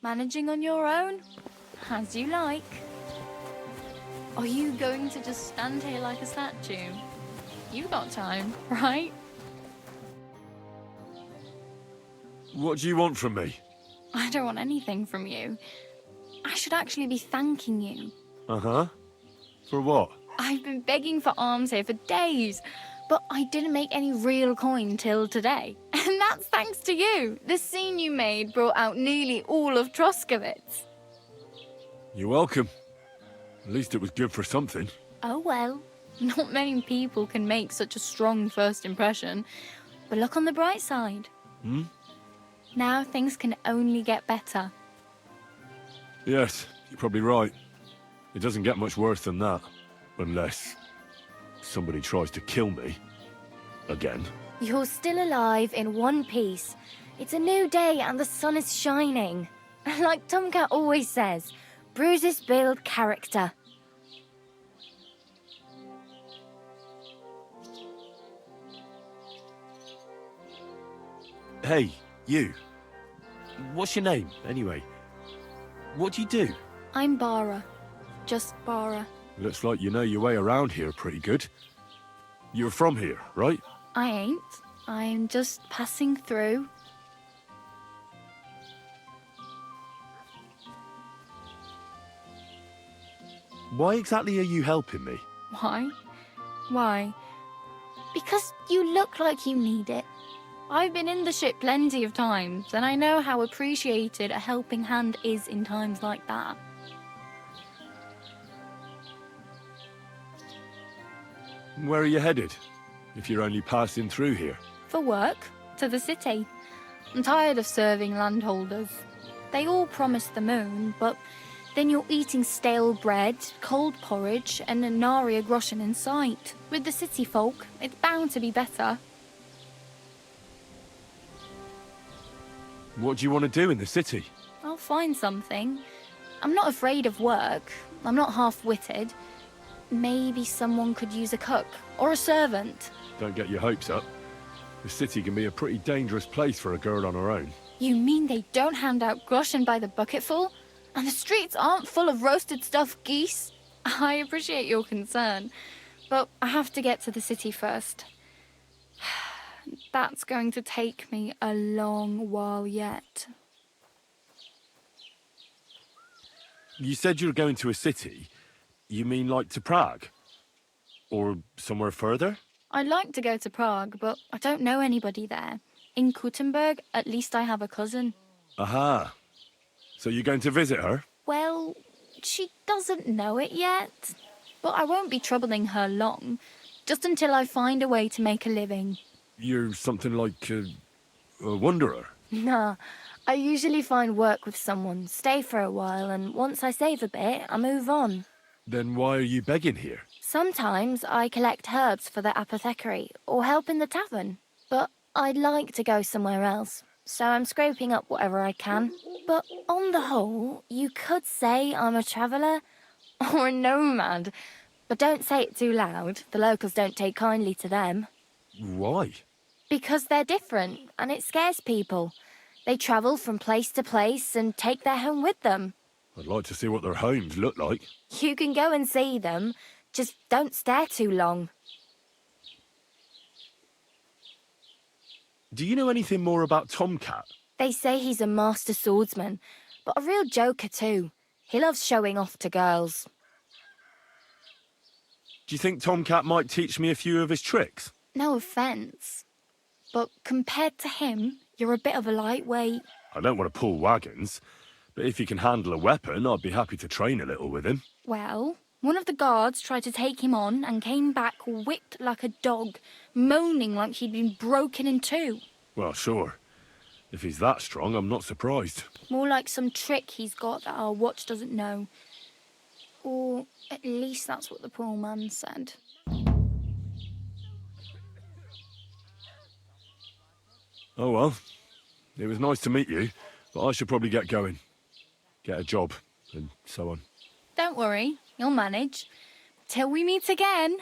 Managing on your own? As you like. Are you going to just stand here like a statue? You got time, right? What do you want from me? I don't want anything from you. I should actually be thanking you. Uh-huh. For what? I've been begging for alms here for days, but I didn't make any real coin till today. And that's thanks to you. The scene you made brought out nearly all of Troskowitz. You're welcome. At least it was good for something. Oh well, not many people can make such a strong first impression. But look on the bright side. Hmm? Now things can only get better. Yes, you're probably right. It doesn't get much worse than that. Unless somebody tries to kill me. Again. You're still alive in one piece. It's a new day and the sun is shining. Like Tomcat always says, bruises build character. Hey, you. What's your name, anyway? What do you do? I'm Bara. Just Bara. Looks like you know your way around here pretty good. You're from here, right? I ain't. I'm just passing through. Why exactly are you helping me? Why? Why? Because you look like you need it. I've been in the ship plenty of times, and I know how appreciated a helping hand is in times like that. Where are you headed? If you're only passing through here. For work, to the city. I'm tired of serving landholders. They all promise the moon, but then you're eating stale bread, cold porridge, and a nary a groschen in sight. With the city folk, it's bound to be better. What do you want to do in the city? I'll find something. I'm not afraid of work. I'm not half-witted. Maybe someone could use a cook or a servant. Don't get your hopes up. The city can be a pretty dangerous place for a girl on her own. You mean they don't hand out groschen by the bucketful? And the streets aren't full of roasted stuffed geese? I appreciate your concern, but I have to get to the city first. That's going to take me a long while yet. You said you were going to a city. You mean like to Prague? Or somewhere further? I'd like to go to Prague, but I don't know anybody there. In Kuttenberg, at least I have a cousin. Aha. So you're going to visit her? Well, she doesn't know it yet. But I won't be troubling her long, just until I find a way to make a living. You're something like a wanderer? Nah, I usually find work with someone, stay for a while, and once I save a bit, I move on. Then why are you begging here? Sometimes I collect herbs for the apothecary or help in the tavern, but I'd like to go somewhere else, so I'm scraping up whatever I can. But on the whole, you could say I'm a traveller or a nomad, but don't say it too loud. The locals don't take kindly to them. Why? Because they're different, and it scares people. They travel from place to place and take their home with them. I'd like to see what their homes look like. You can go and see them, just don't stare too long. Do you know anything more about Tomcat? They say he's a master swordsman, but a real joker too. He loves showing off to girls. Do you think Tomcat might teach me a few of his tricks? No offence, but compared to him, you're a bit of a lightweight. I don't want to pull wagons, but if he can handle a weapon, I'd be happy to train a little with him. Well, one of the guards tried to take him on and came back whipped like a dog, moaning like he'd been broken in two. Well, sure. If he's that strong, I'm not surprised. More like some trick he's got that our watch doesn't know. Or at least that's what the poor man said. Oh well, it was nice to meet you, but I should probably get going. Get a job, and so on. Don't worry, you'll manage. Till we meet again.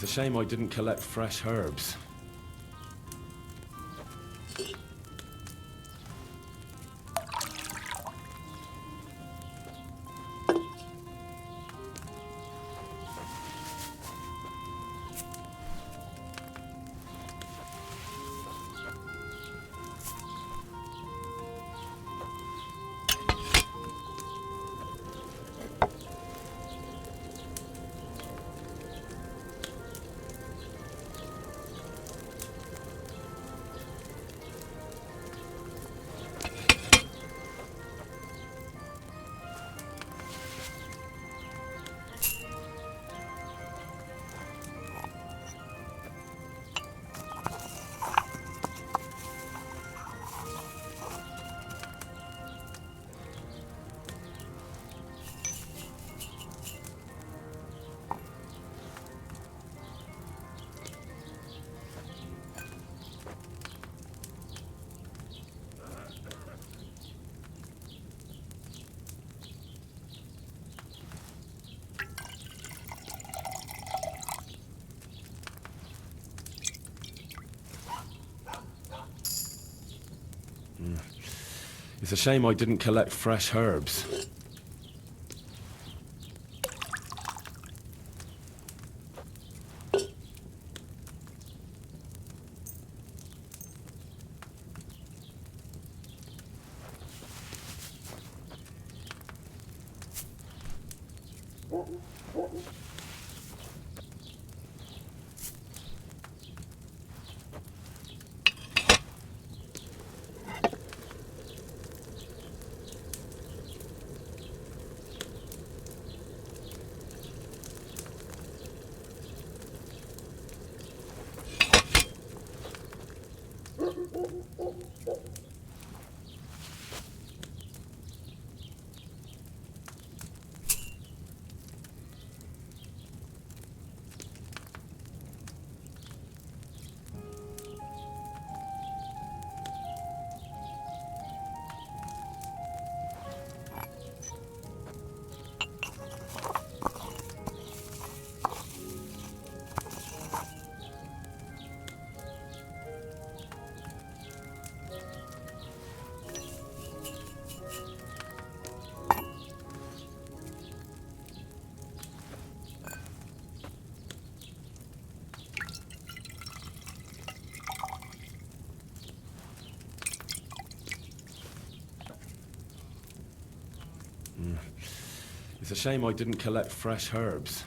It's a shame I didn't collect fresh herbs. It's a shame I didn't collect fresh herbs. It's a shame I didn't collect fresh herbs.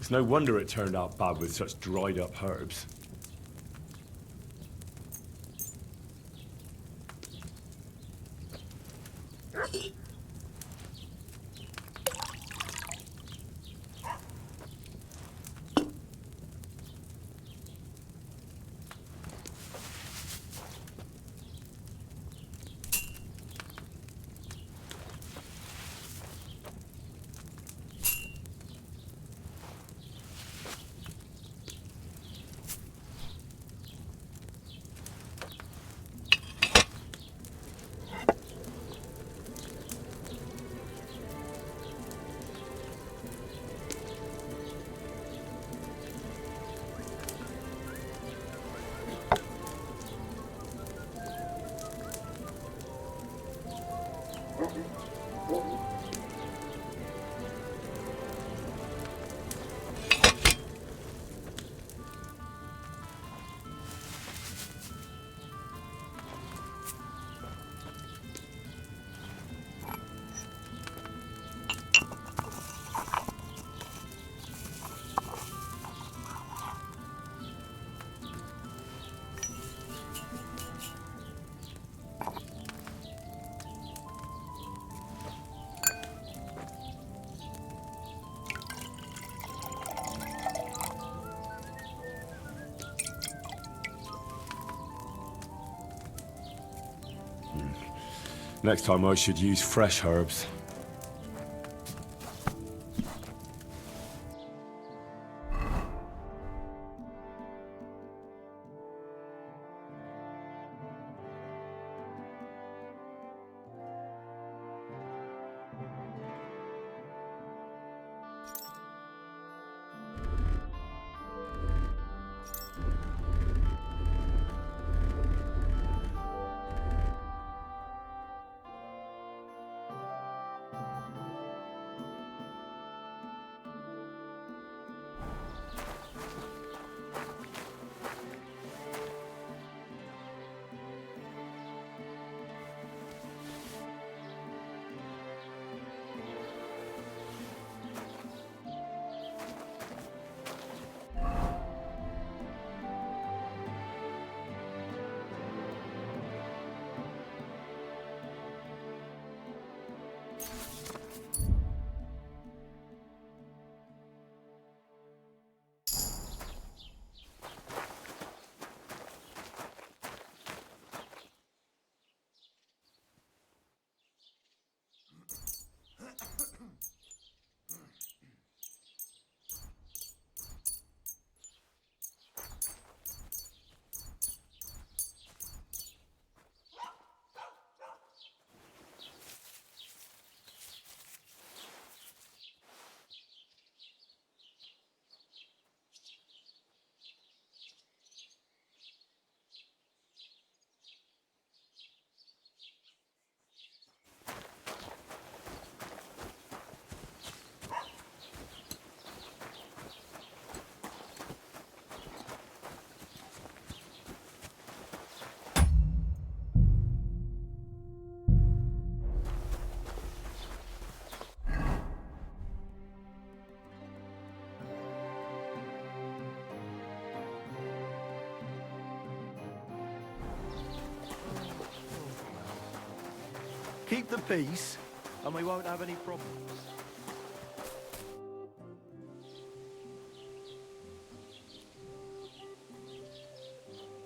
It's no wonder it turned out bad with such dried-up herbs. Next time I should use fresh herbs. Keep the peace, and we won't have any problems.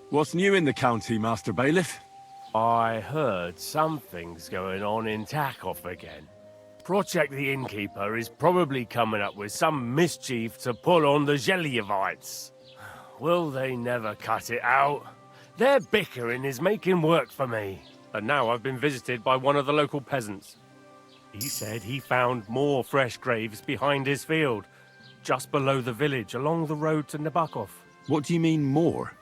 What's new in the county, Master Bailiff? I heard something's going on in Takoff again. Project the Innkeeper is probably coming up with some mischief to pull on the Gelievites. Will they never cut it out? Their bickering is making work for me. And now I've been visited by one of the local peasants. He said he found more fresh graves behind his field, just below the village, along the road to Nabokov. What do you mean, more?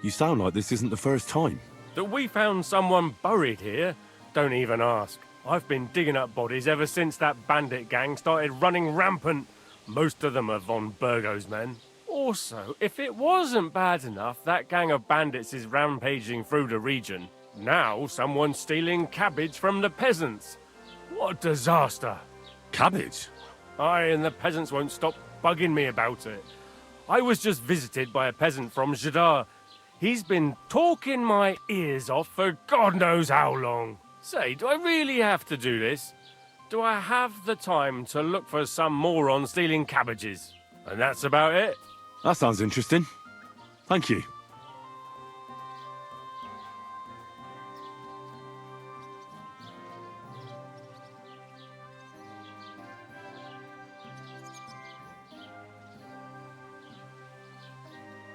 You sound like this isn't the first time. That we found someone buried here? Don't even ask. I've been digging up bodies ever since that bandit gang started running rampant. Most of them are von Burgo's men. Also, if it wasn't bad enough, that gang of bandits is rampaging through the region. Now someone's stealing cabbage from the peasants. What a disaster. Cabbage? Aye, and the peasants won't stop bugging me about it. I was just visited by a peasant from Jadar. He's been talking my ears off for God knows how long. Say, do I really have to do this? Do I have the time to look for some moron stealing cabbages? And that's about it. That sounds interesting. Thank you.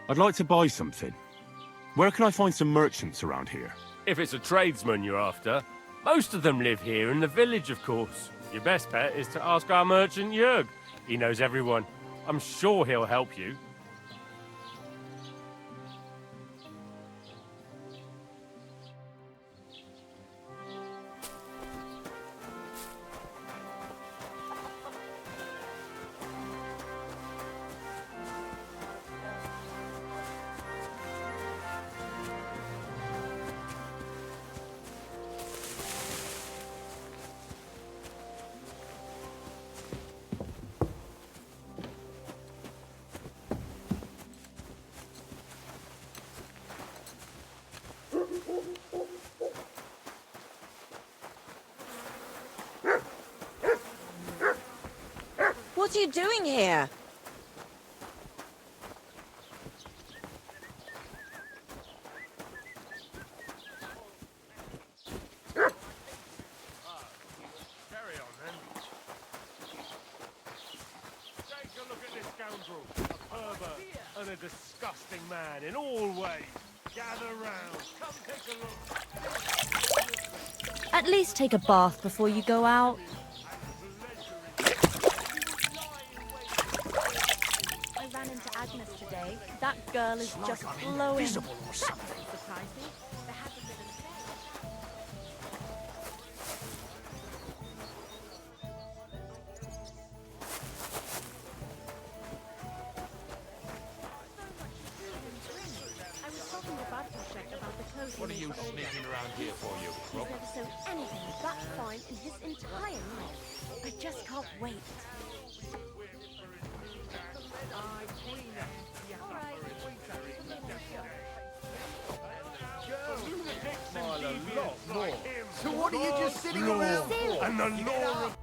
I'd like to buy something. Where can I find some merchants around here? If it's a tradesman you're after, most of them live here in the village, of course. Your best bet is to ask our merchant Jörg. He knows everyone. I'm sure he'll help you. What are you doing here? Carry on, then. Take a look at this scoundrel. A pervert and a disgusting man in all ways. Gather round. Come take a look. At least take a bath before you go out. I ran into Agnes today. That girl is just glowing. Invisible or something. Surprised me. There hasn't been an I was talking to Bartoszek about the clothing. What are you sneaking around here for, you He's crook? never sewn anything that fine in his entire life. I just can't wait. So what are you just sitting around for? And the law of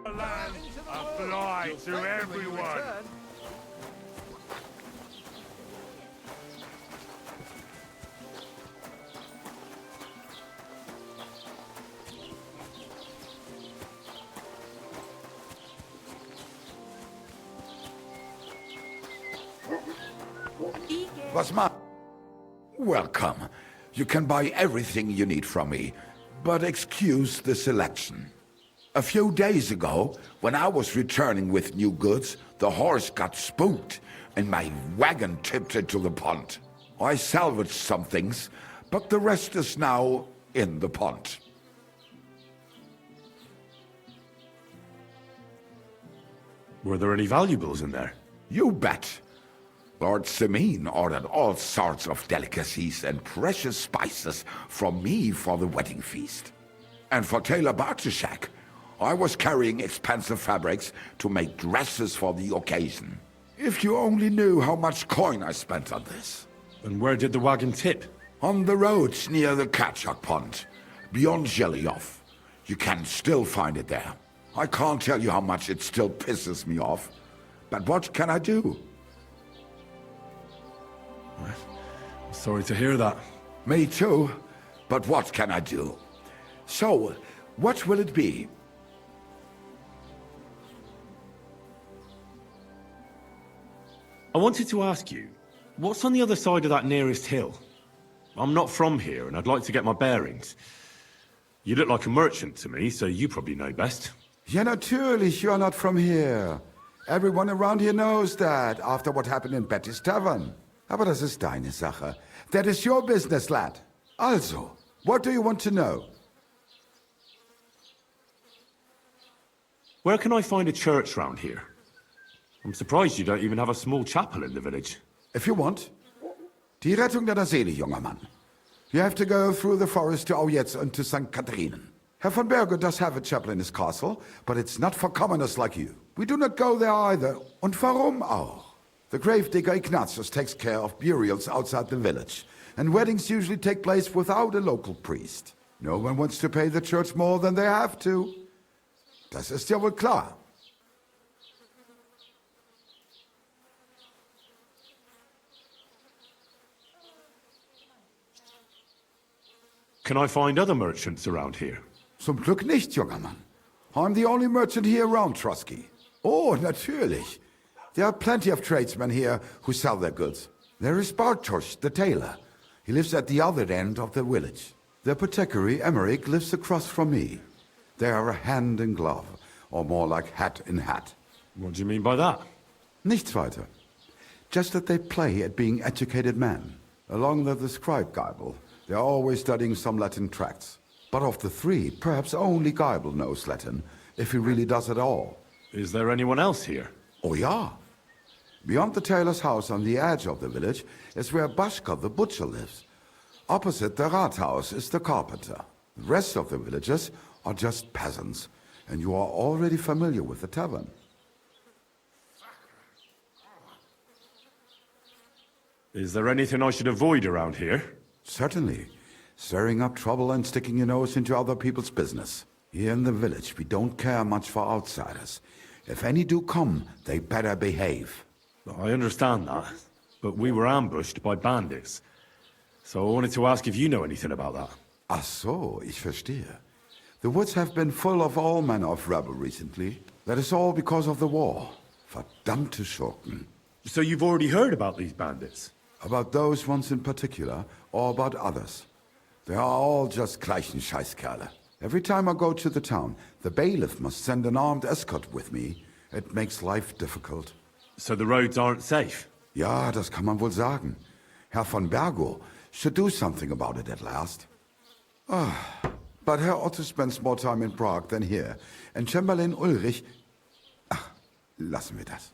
the land apply to everyone. Was my... Welcome. You can buy everything you need from me, but excuse the selection. A few days ago, when I was returning with new goods, the horse got spooked and my wagon tipped into the pond. I salvaged some things, but the rest is now in the pond. Were there any valuables in there? You bet. Lord Simeon ordered all sorts of delicacies and precious spices from me for the wedding feast. And for Tailor Bartoszek, I was carrying expensive fabrics to make dresses for the occasion. If you only knew how much coin I spent on this. And where did the wagon tip? On the roads near the Katchak Pond, beyond Zhelyov. You can still find it there. I can't tell you how much it still pisses me off. But what can I do? Sorry to hear that. Me too, but what can I do? So, what will it be? I wanted to ask you, what's on the other side of that nearest hill? I'm not from here, and I'd like to get my bearings. You look like a merchant to me, so you probably know best. Ja, natürlich, you are not from here. Everyone around here knows that, after what happened in Betty's Tavern. Aber das ist deine Sache. That is your business, lad. Also, what do you want to know? Where can I find a church round here? I'm surprised you don't even have a small chapel in the village. If you want. Die Rettung deiner Seele, junger Mann. You have to go through the forest to Aujetz and to St. Catharinen. Herr von Berge does have a chapel in his castle, but it's not for commoners like you. We do not go there either. Und warum auch? The gravedigger Ignatius takes care of burials outside the village, and weddings usually take place without a local priest. No one wants to pay the church more than they have to. Das ist ja wohl klar. Can I find other merchants around here? Zum Glück nicht, junger Mann. I'm the only merchant here around Trusky. Oh, natürlich. There are plenty of tradesmen here who sell their goods. There is Bartosz, the tailor. He lives at the other end of the village. The apothecary, Emmerich, lives across from me. They are a hand in glove, or more like hat in hat. What do you mean by that? Nichts weiter. Just that they play at being educated men. Along with the scribe Geibel, they are always studying some Latin tracts. But of the three, perhaps only Geibel knows Latin, if he really does at all. Is there anyone else here? Oh ja. Beyond the tailor's house on the edge of the village is where Bashka the butcher lives. Opposite the Rathaus is the carpenter. The rest of the villagers are just peasants, and you are already familiar with the tavern. Is there anything I should avoid around here? Certainly. Stirring up trouble and sticking your nose into other people's business. Here in the village, we don't care much for outsiders. If any do come, they better behave. I understand that, but we were ambushed by bandits. So I wanted to ask if you know anything about that. Ach so, ich verstehe. The woods have been full of all manner of rebel recently. That is all because of the war. Verdammte Schurken. So you've already heard about these bandits? About those ones in particular, or about others. They are all just gleichen Scheißkerle. Every time I go to the town, the bailiff must send an armed escort with me. It makes life difficult. So the roads aren't safe? Ja, das kann man wohl sagen. Herr von Bergo should do something about it at last. But Herr Otto spends more time in Prague than here, and Chamberlain Ulrich... Ach, lassen wir das.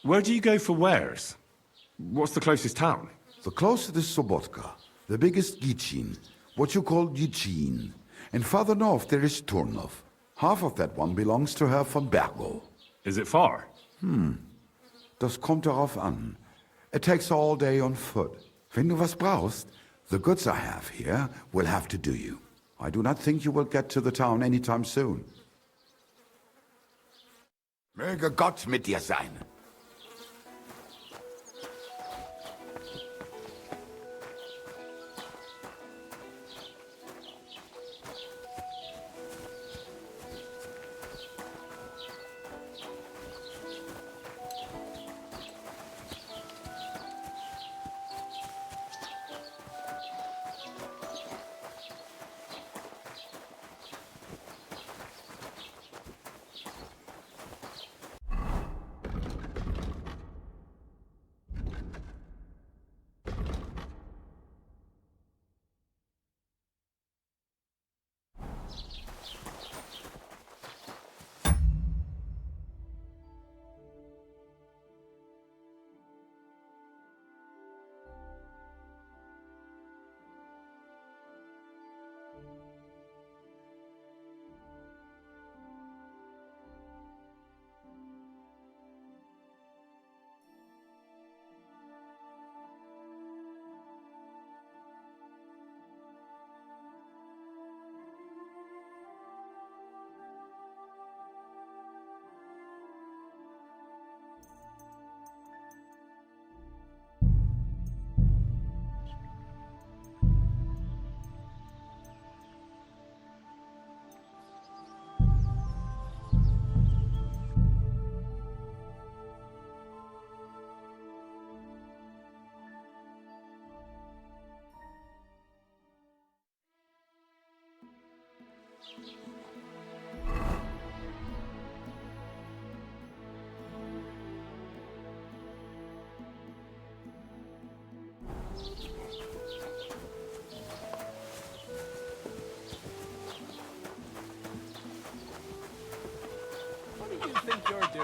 Where do you go for wares? What's the closest town? The closest is Sobotka, the biggest Gichin, what you call Gichin. And farther north there is Turnov. Half of that one belongs to Herr von Bergo. Is it far? Das kommt darauf an. It takes all day on foot. Wenn du was brauchst, the goods I have here will have to do you. I do not think you will get to the town anytime soon. Möge Gott mit dir sein.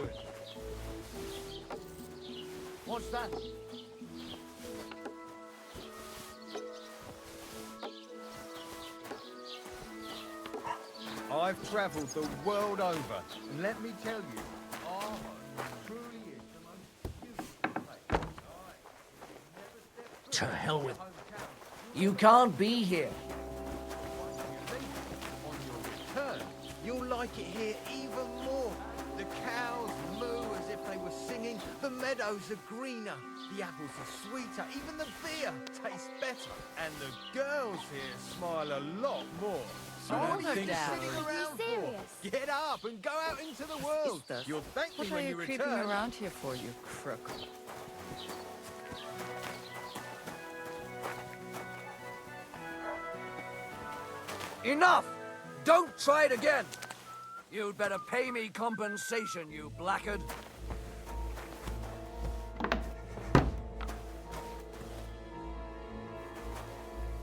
doing? What's that? I've travelled the world over, and let me tell you, our home truly is the most beautiful place. To hell with... You can't be here. On your return, you'll like it here even more. The cows moo as if they were singing, the meadows are greener, the apples are sweeter, even the beer tastes better, and the girls here smile a lot more. So Oh, what do you think Dad. sitting Are you around serious? for? Get up and go out into the world. You'll thank me What are when you you creeping return. around here for, you crook? Enough! Don't try it again! You'd better pay me compensation, you blackguard.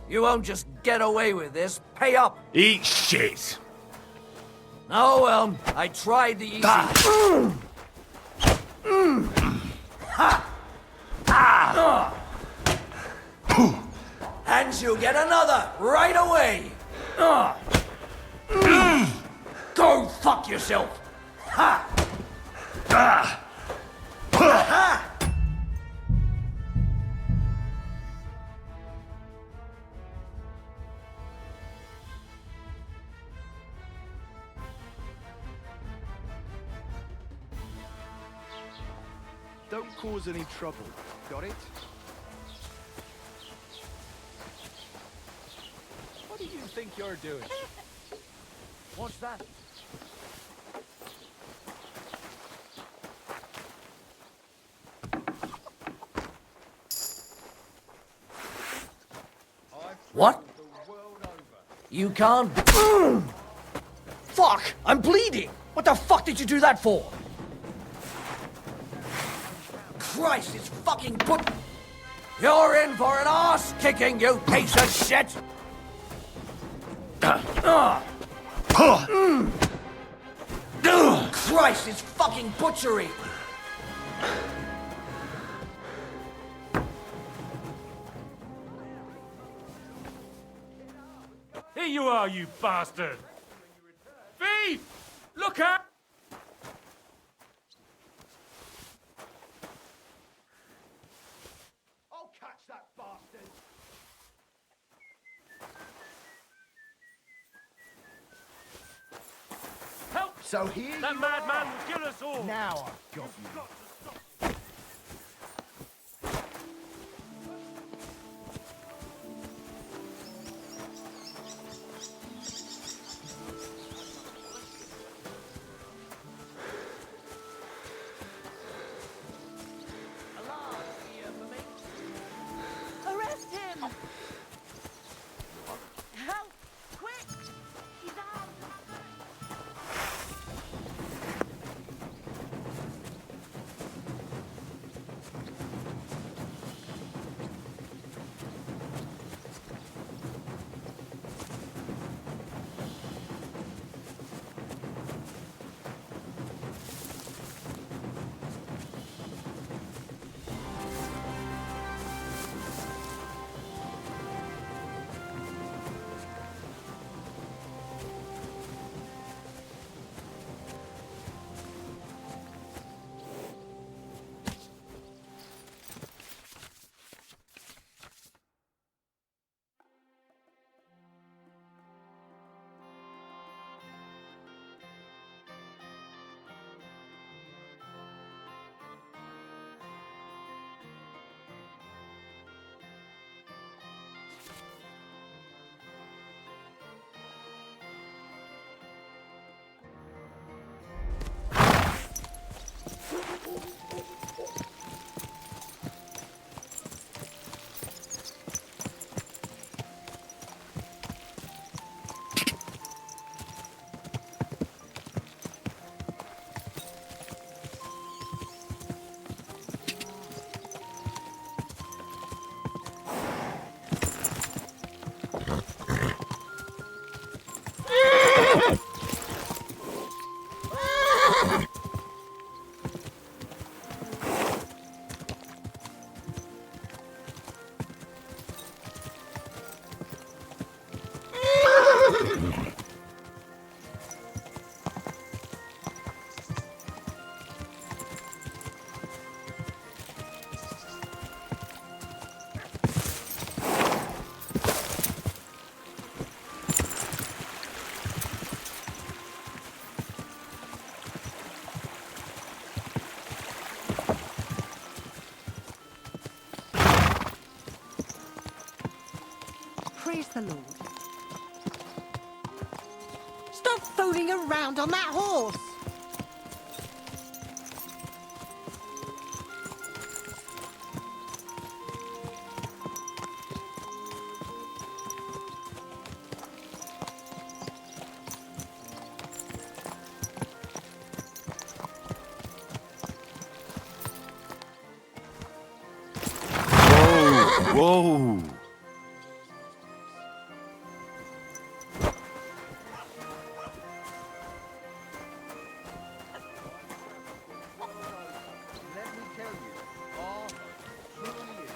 You won't just get away with this. Pay up! Eat shit! Oh well, I tried the easy... And you get another right away! Go fuck yourself! Ha! Ha! Don't cause any trouble. Got it? What do you think you're doing? What's that? What? You can't... Fuck! I'm bleeding! What the fuck did you do that for? Christ, it's fucking put... You're in for an ass kicking, you piece of shit! Christ, it's fucking butchery! Here you are, you bastard! Thief! Look out! I'll catch that bastard! Help! So here That you madman are. will kill us all! Now I've got you. Arrest him! Help! Quick! He's out! Praise the Lord. Stop fooling around on that horse! Whoa! Let me tell you, art truly is.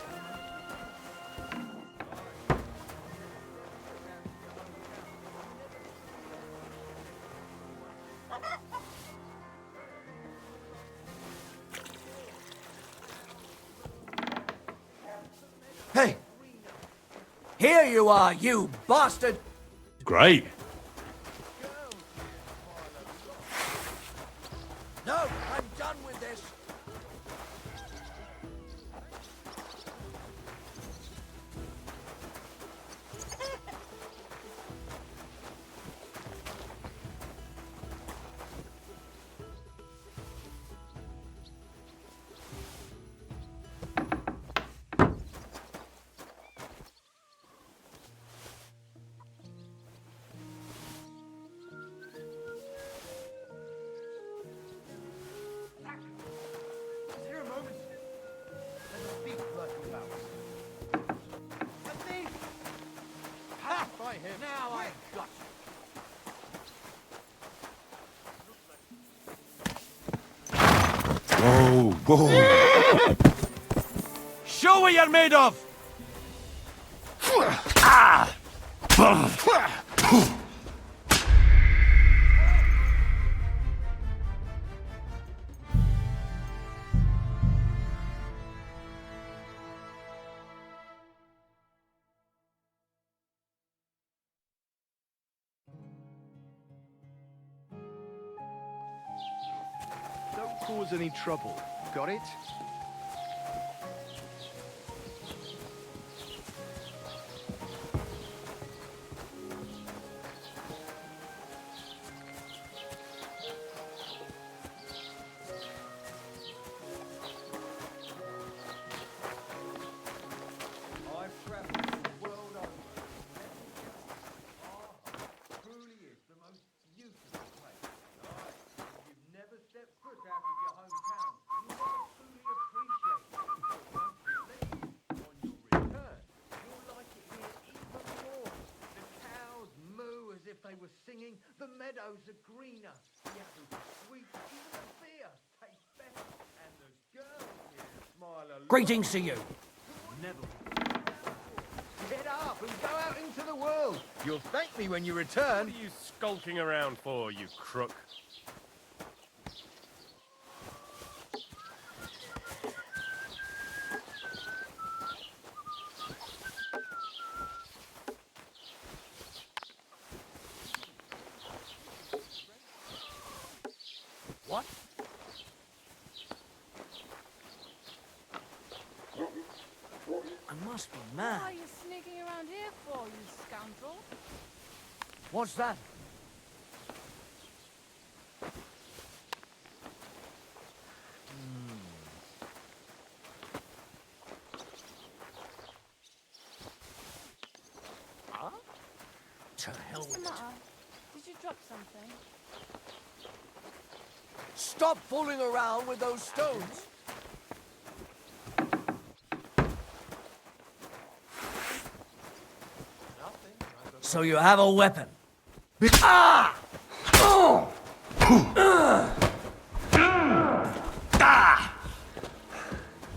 Hey! Here you are, you bastard! Great. No, I'm done with this. Is there a moment? There's a thief lurking about. A thief! Ha! By him. Now I got you. Whoa, whoa. Show what you're made of! Don't cause any trouble. Got it? I've traveled the world over. Art truly is the most beautiful place. If you've never stepped foot out of your hometown, you won't truly appreciate it. Don't believe. On your return, you'll like it here even more. The cows moo as if they were singing. The meadows are greener. The apples are sweeter. Even the beer tastes better. And the girls here smile a lot. Greetings to you. Never. Get up and go out into the world. You'll thank me when you return. What are you skulking around for, you crook? What? I must be What are mad. you sneaking around here for, you scoundrel? What's that? Huh? To hell What's the with it. matter? Did you drop something? Stop fooling around with those stones. So you have a weapon. Ah!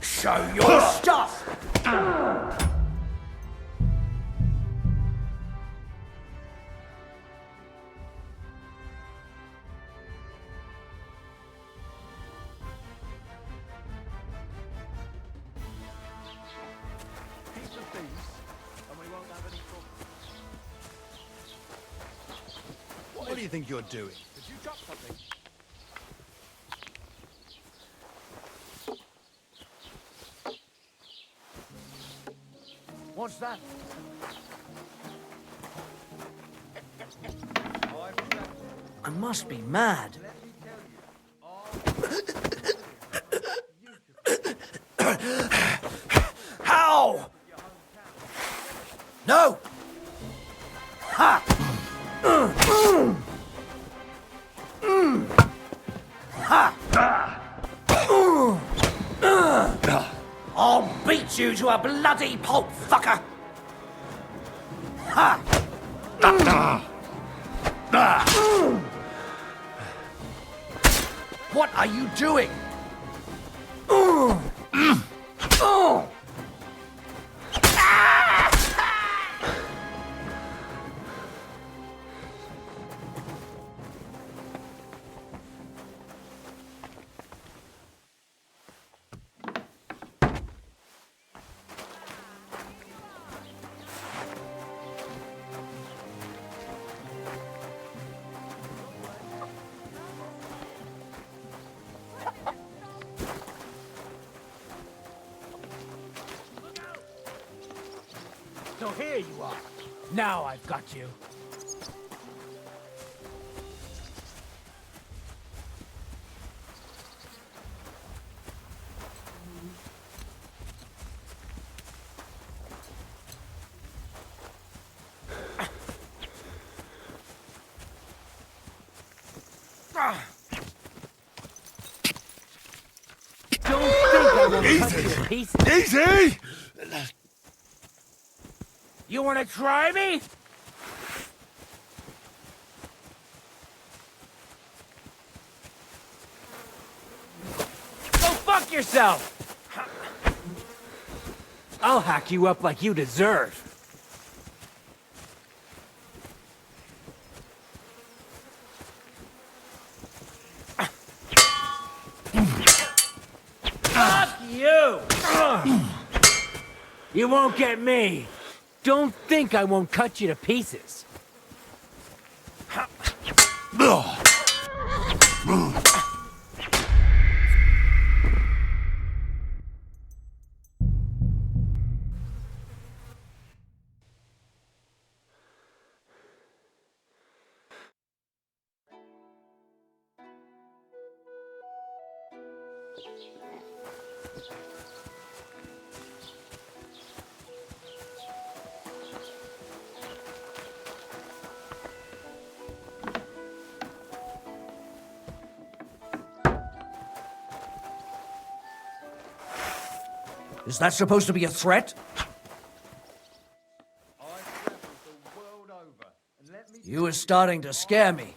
Show your stuff! Keep the peace, and we won't have any problems. What do you think you're doing? Did you drop something? What's that? I must be mad. How? No! Ha! Ha! I'll beat you to a bloody pulp, fucker! Ha! What are you doing? So here you are. Now I've got you. Don't think I won't cut you to pieces. Easy! You wanna try me? Go fuck yourself! I'll hack you up like you deserve. Fuck you! You won't get me. Don't think I won't cut you to pieces. Is that supposed to be a threat? You were starting to scare me.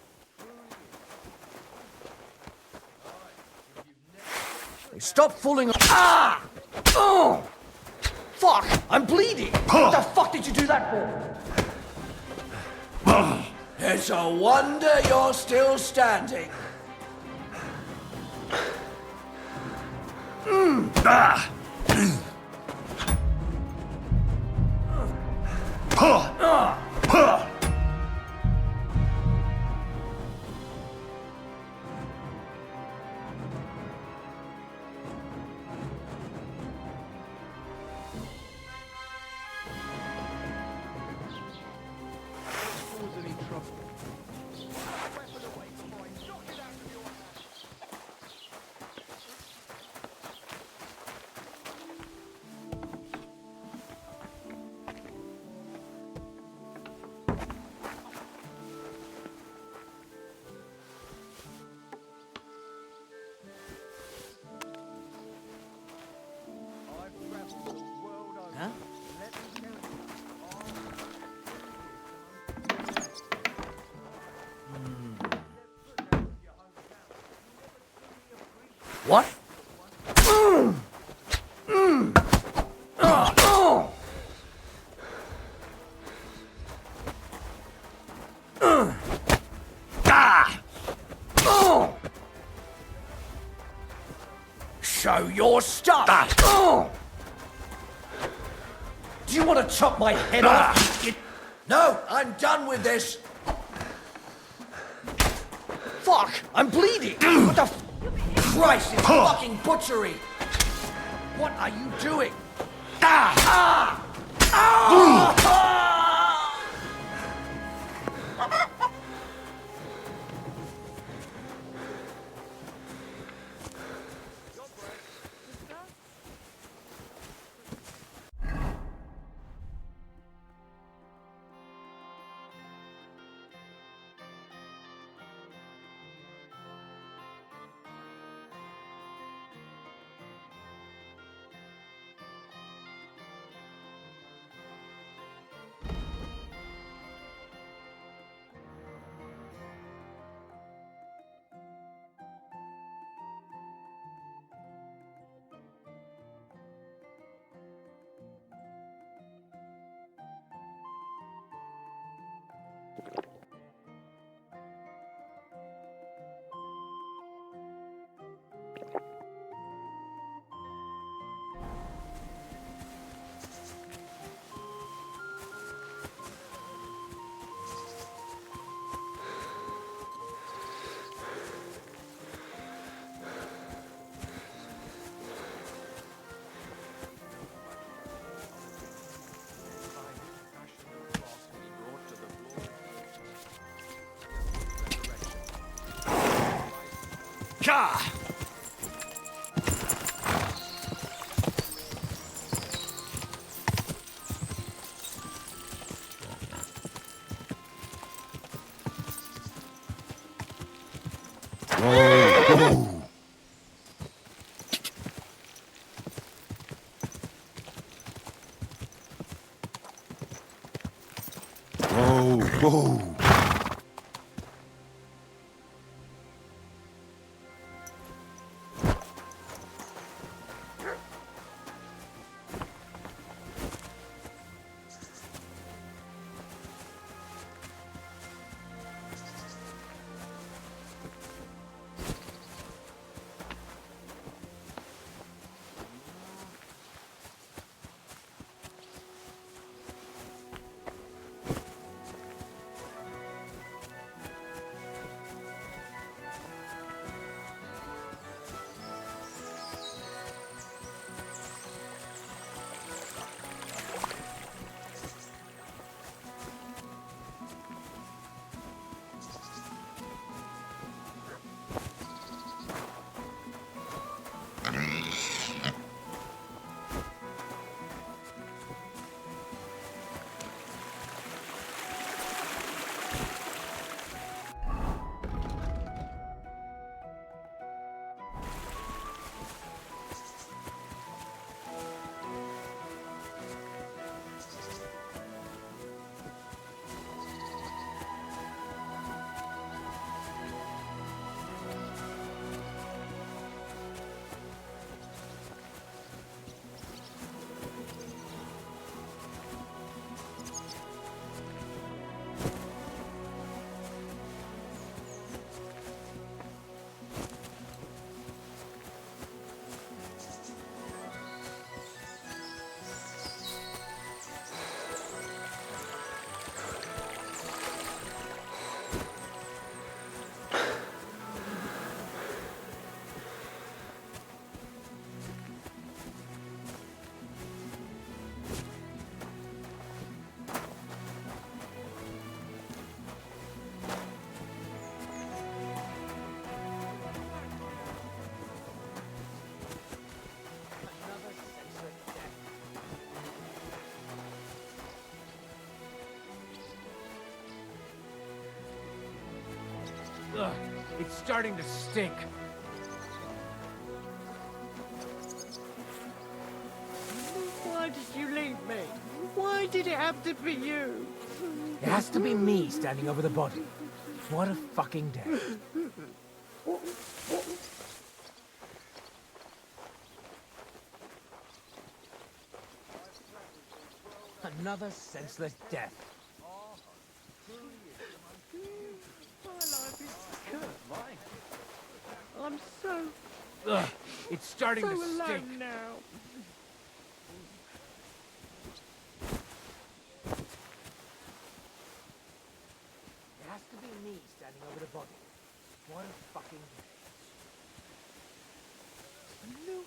Hey, stop fooling. Ah! Oh! Fuck! I'm bleeding! What the fuck did you do that for? It's a wonder you're still standing. Ah! What? Show your stuff! Do you want to chop my head off? No, I'm done with this! Fuck! I'm bleeding! What the Christ, it's fucking butchery! What are you doing? Ah! Ah! Gah! Whoa. Ugh, it's starting to stink. Why did you leave me? Why did it have to be you? It has to be me standing over the body. What a fucking day. Another senseless death. My life is good. I'm so Ugh, it's starting to alone stink. now. It has to be me standing over the body. What a fucking day.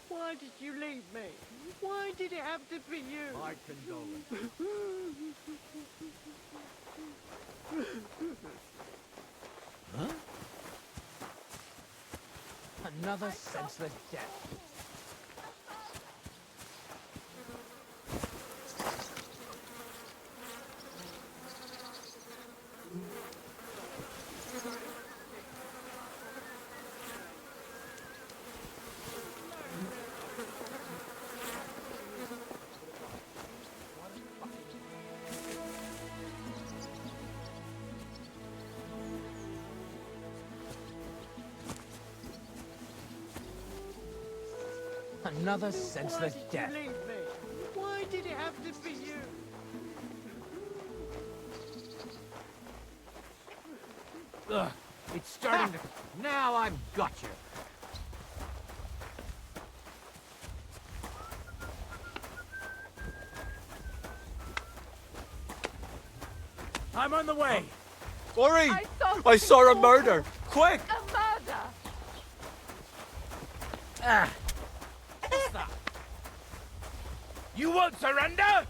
Why did you leave me? Why did it have to be you? My condolences. Another senseless death. Another senseless Why did death. you leave me? Why did it have to be you? Ugh, it's starting to... Now I've got you. I'm on the way! Ori! I saw a murder! Quick! A murder! Ah! What's that? You won't surrender?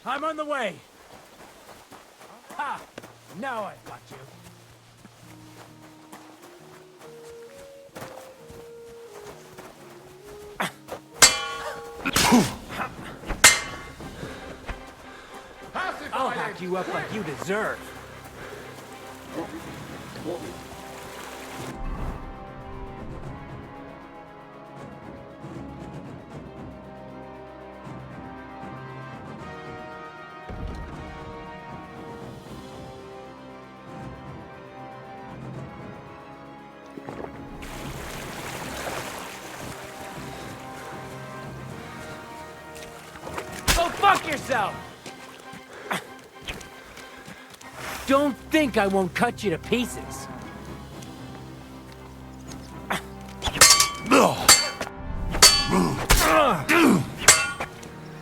I'm on the way. Ha! Now I've got you. I'll hack you up like you deserve. Go fuck yourself! Don't think I won't cut you to pieces.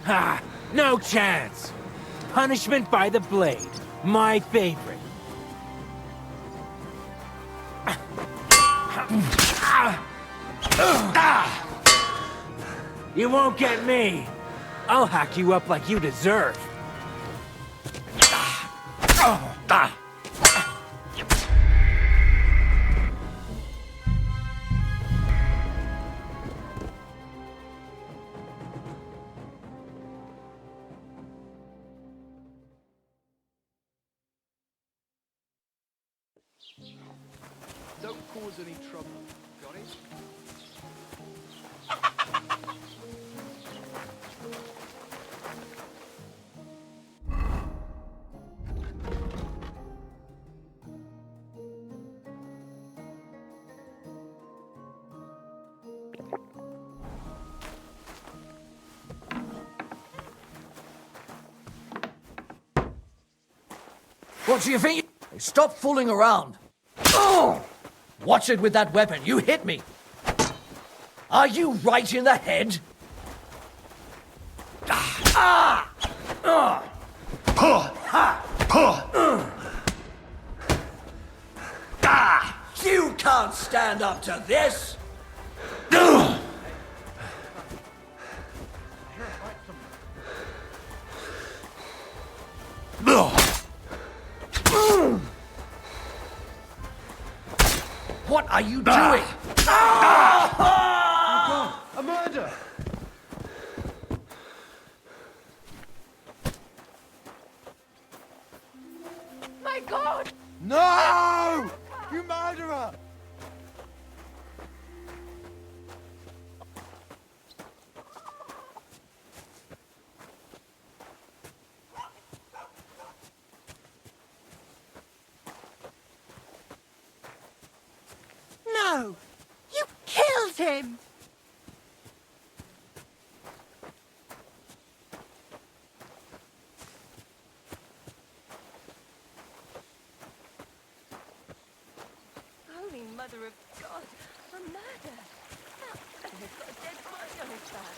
Ha! No chance! Punishment by the blade. My favorite. You won't get me. I'll hack you up like you deserve. Don't cause any trouble. Got it? What do you think? Stop fooling around. Oh! Watch it with that weapon. You hit me. Are you right in the head? You can't stand up to this. What are you doing? A murder! My God! No! You murderer! No! You killed him! Holy Mother of God! A murder! That man has got a dead body on his back.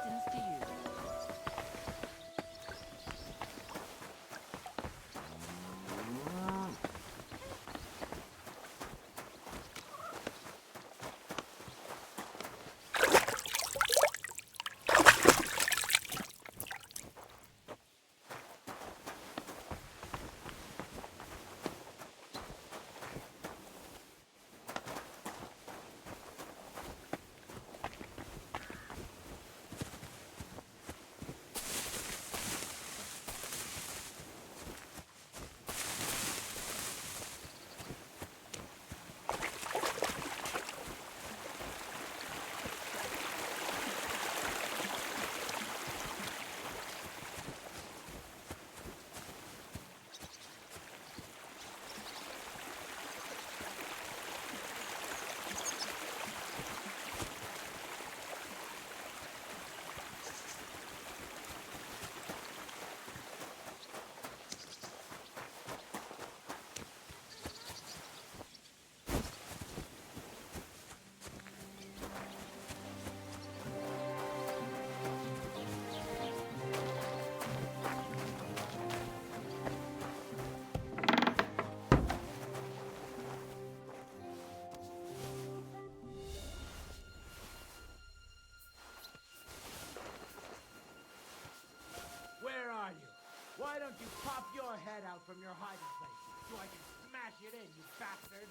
Greetings to you. Where are you? Why don't you pop your head out from your hiding place so I can smash it in, you bastard?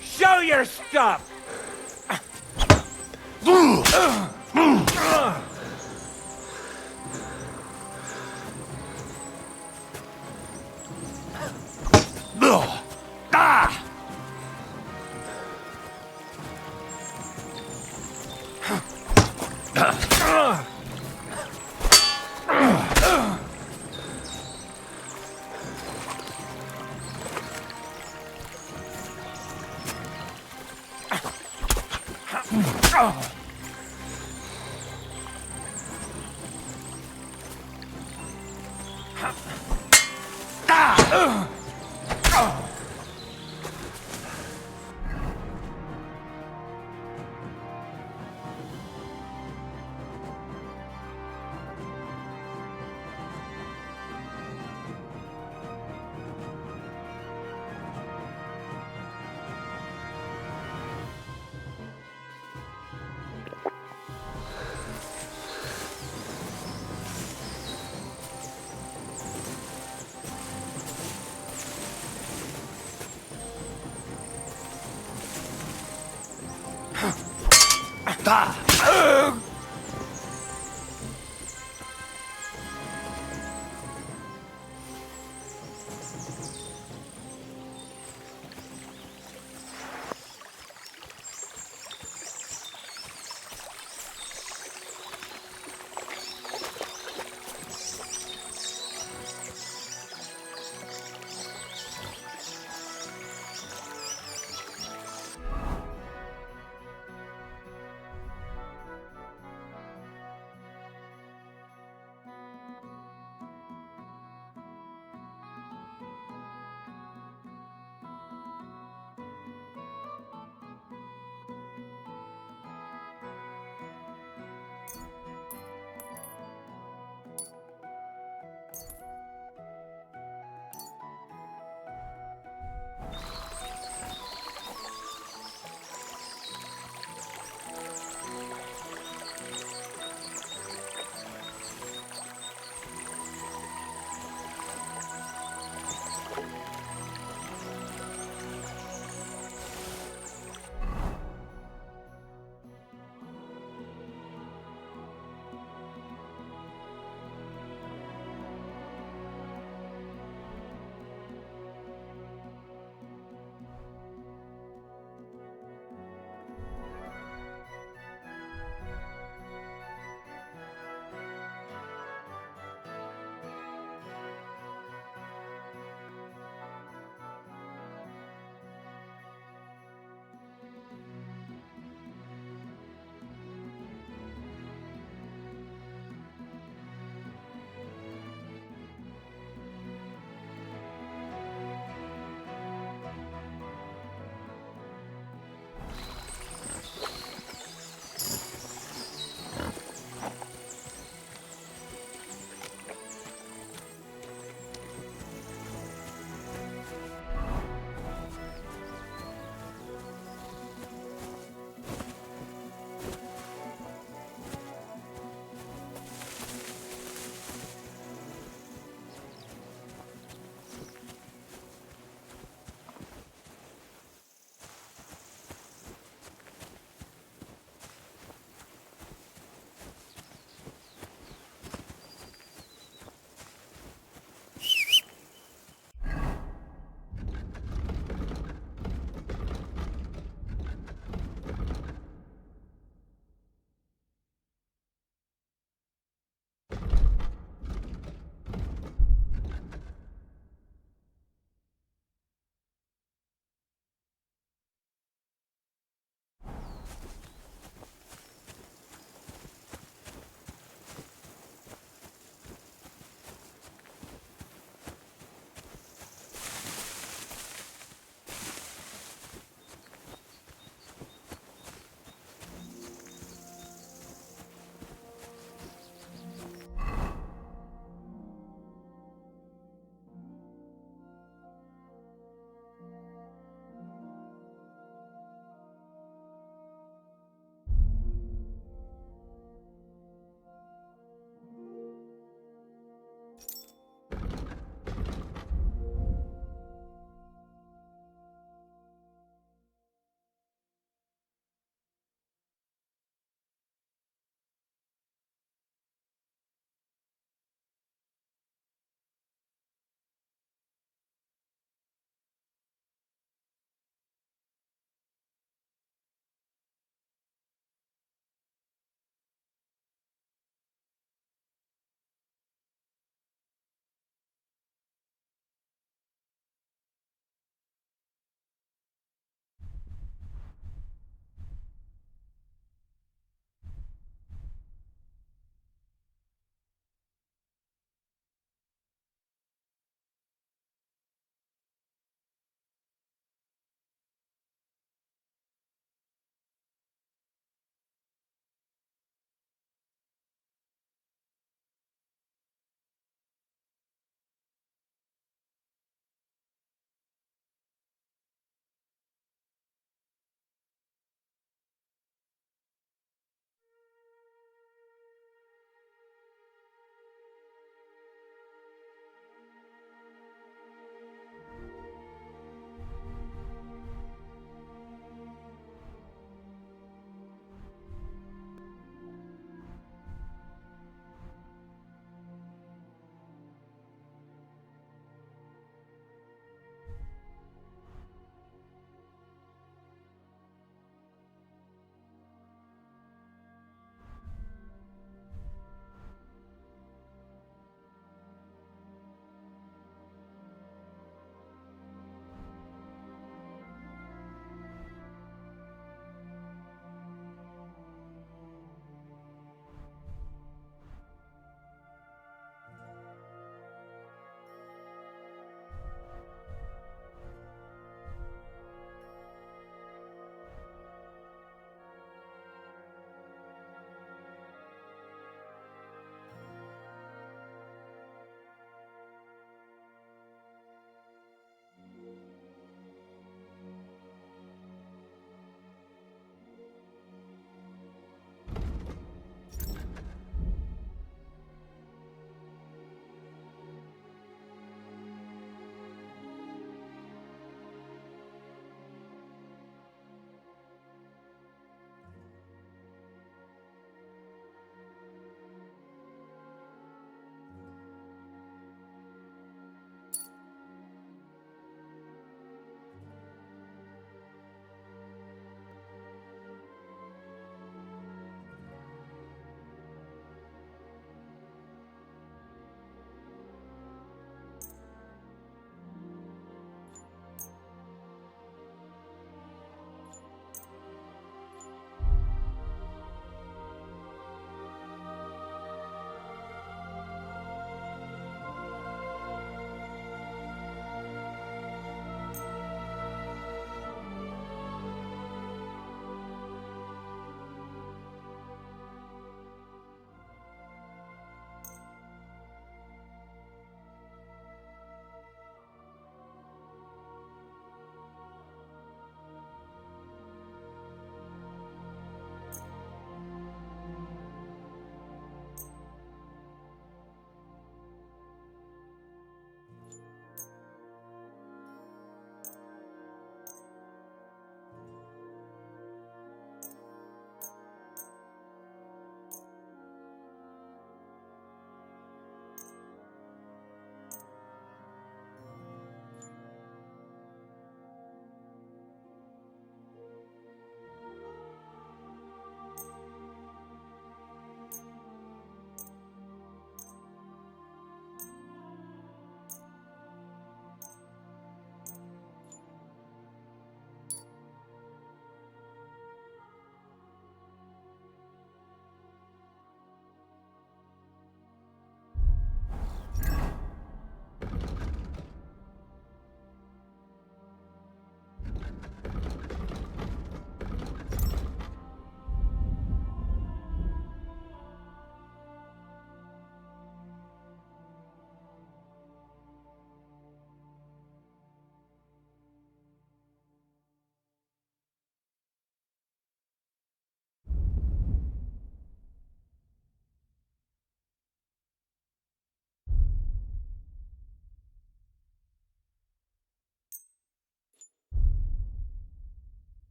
Show your stuff!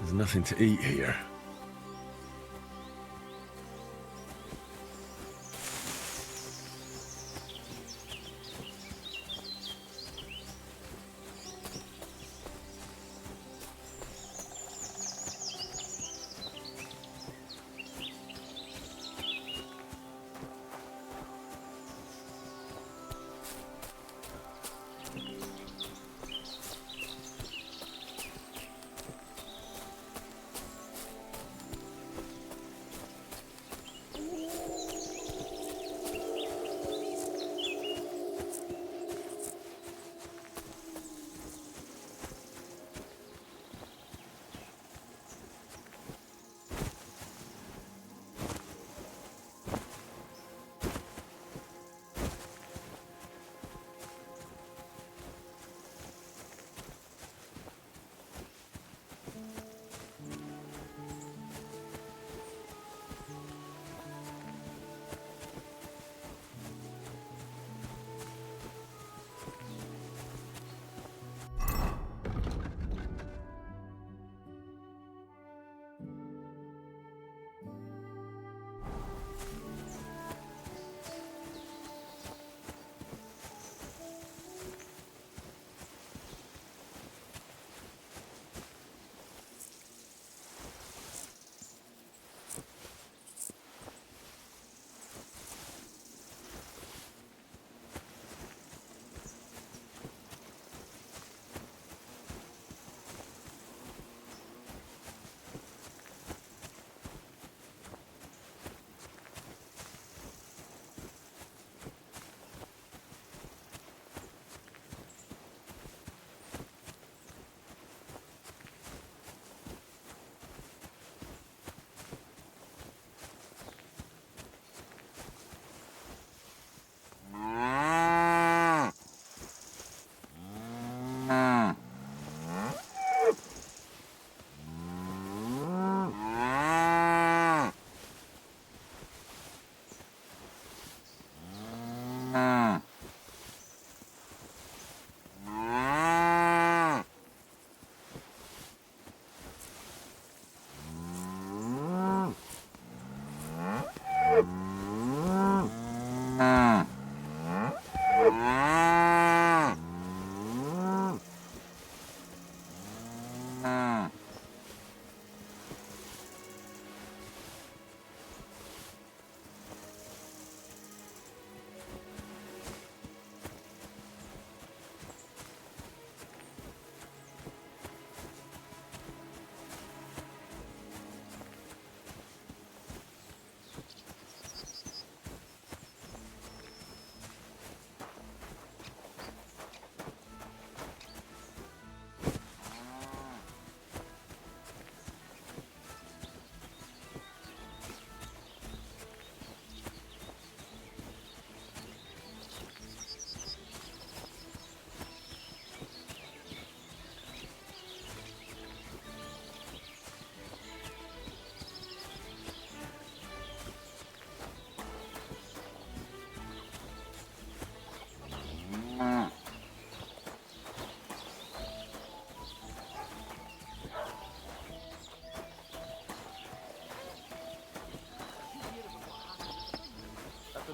There's nothing to eat here.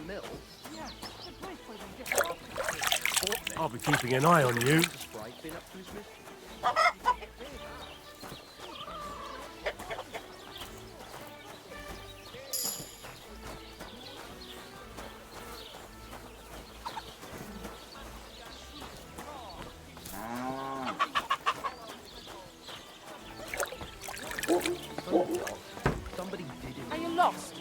mill? Yeah, the place where we get off. I'll be keeping an eye on you. Sprite been up to his mischief? Somebody did it. Are you lost?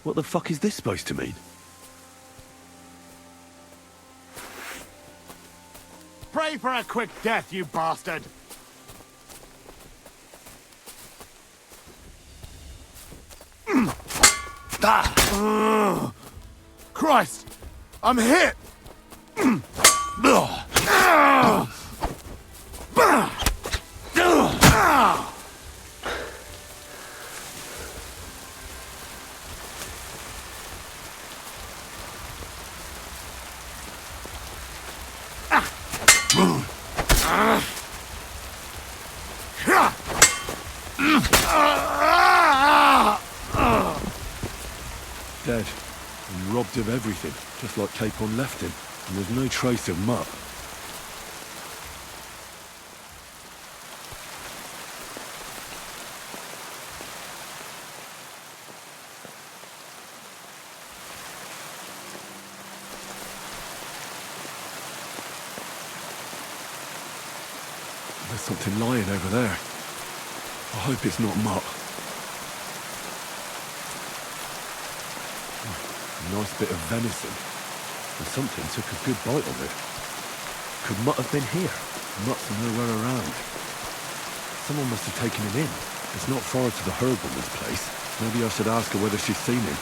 What the fuck is this supposed to mean? Pray for a quick death, you bastard! Christ! I'm hit! Dead. And robbed of everything, just like Capon left him. And there's no trace of Mutt. There's something lying over there. I hope it's not Mutt. A nice bit of venison. And something took a good bite of it. Could Mutt have been here? Mutt's nowhere around. Someone must have taken him in. It's not far to the herbalist's place. Maybe I should ask her whether she's seen him.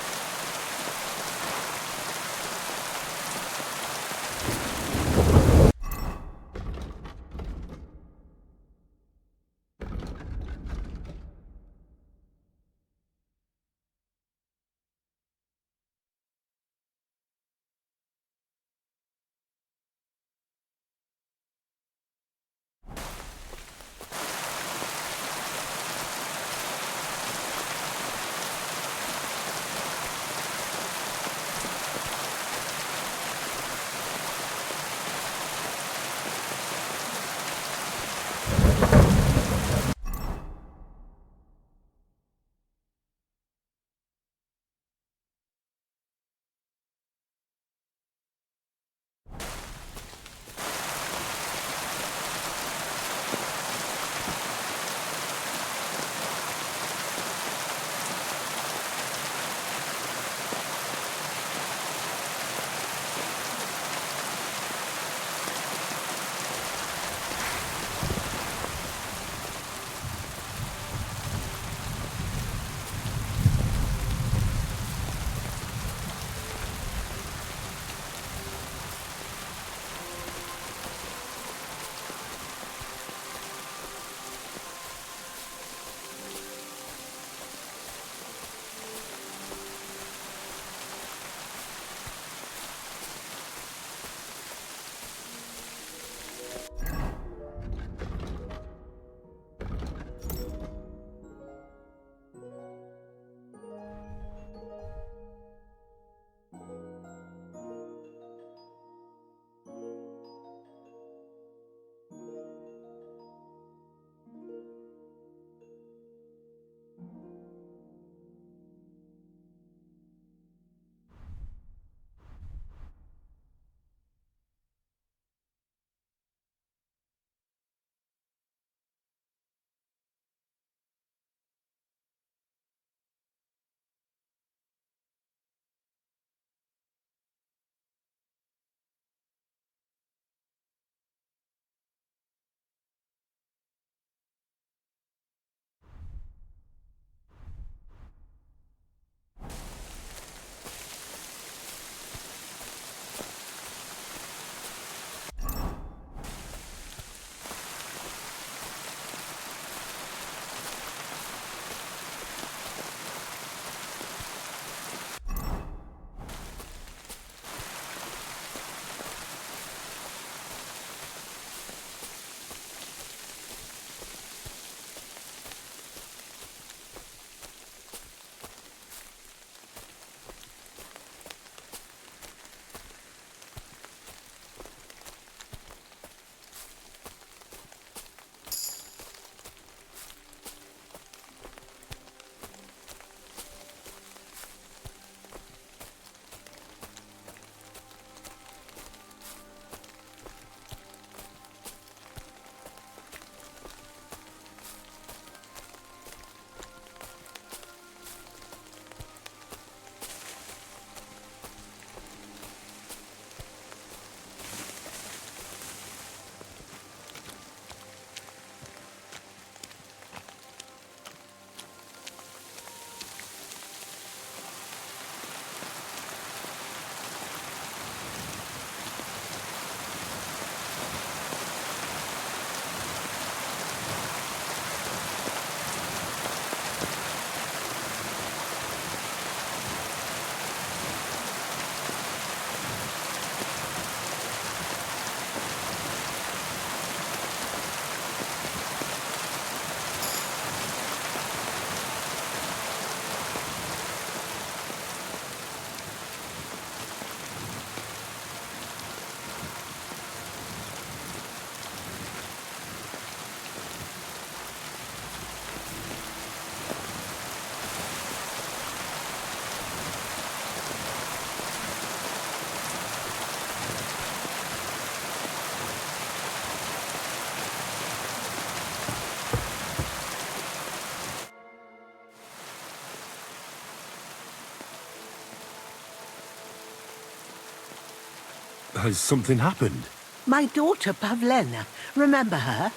Has something happened? My daughter, Pavlena. Remember her?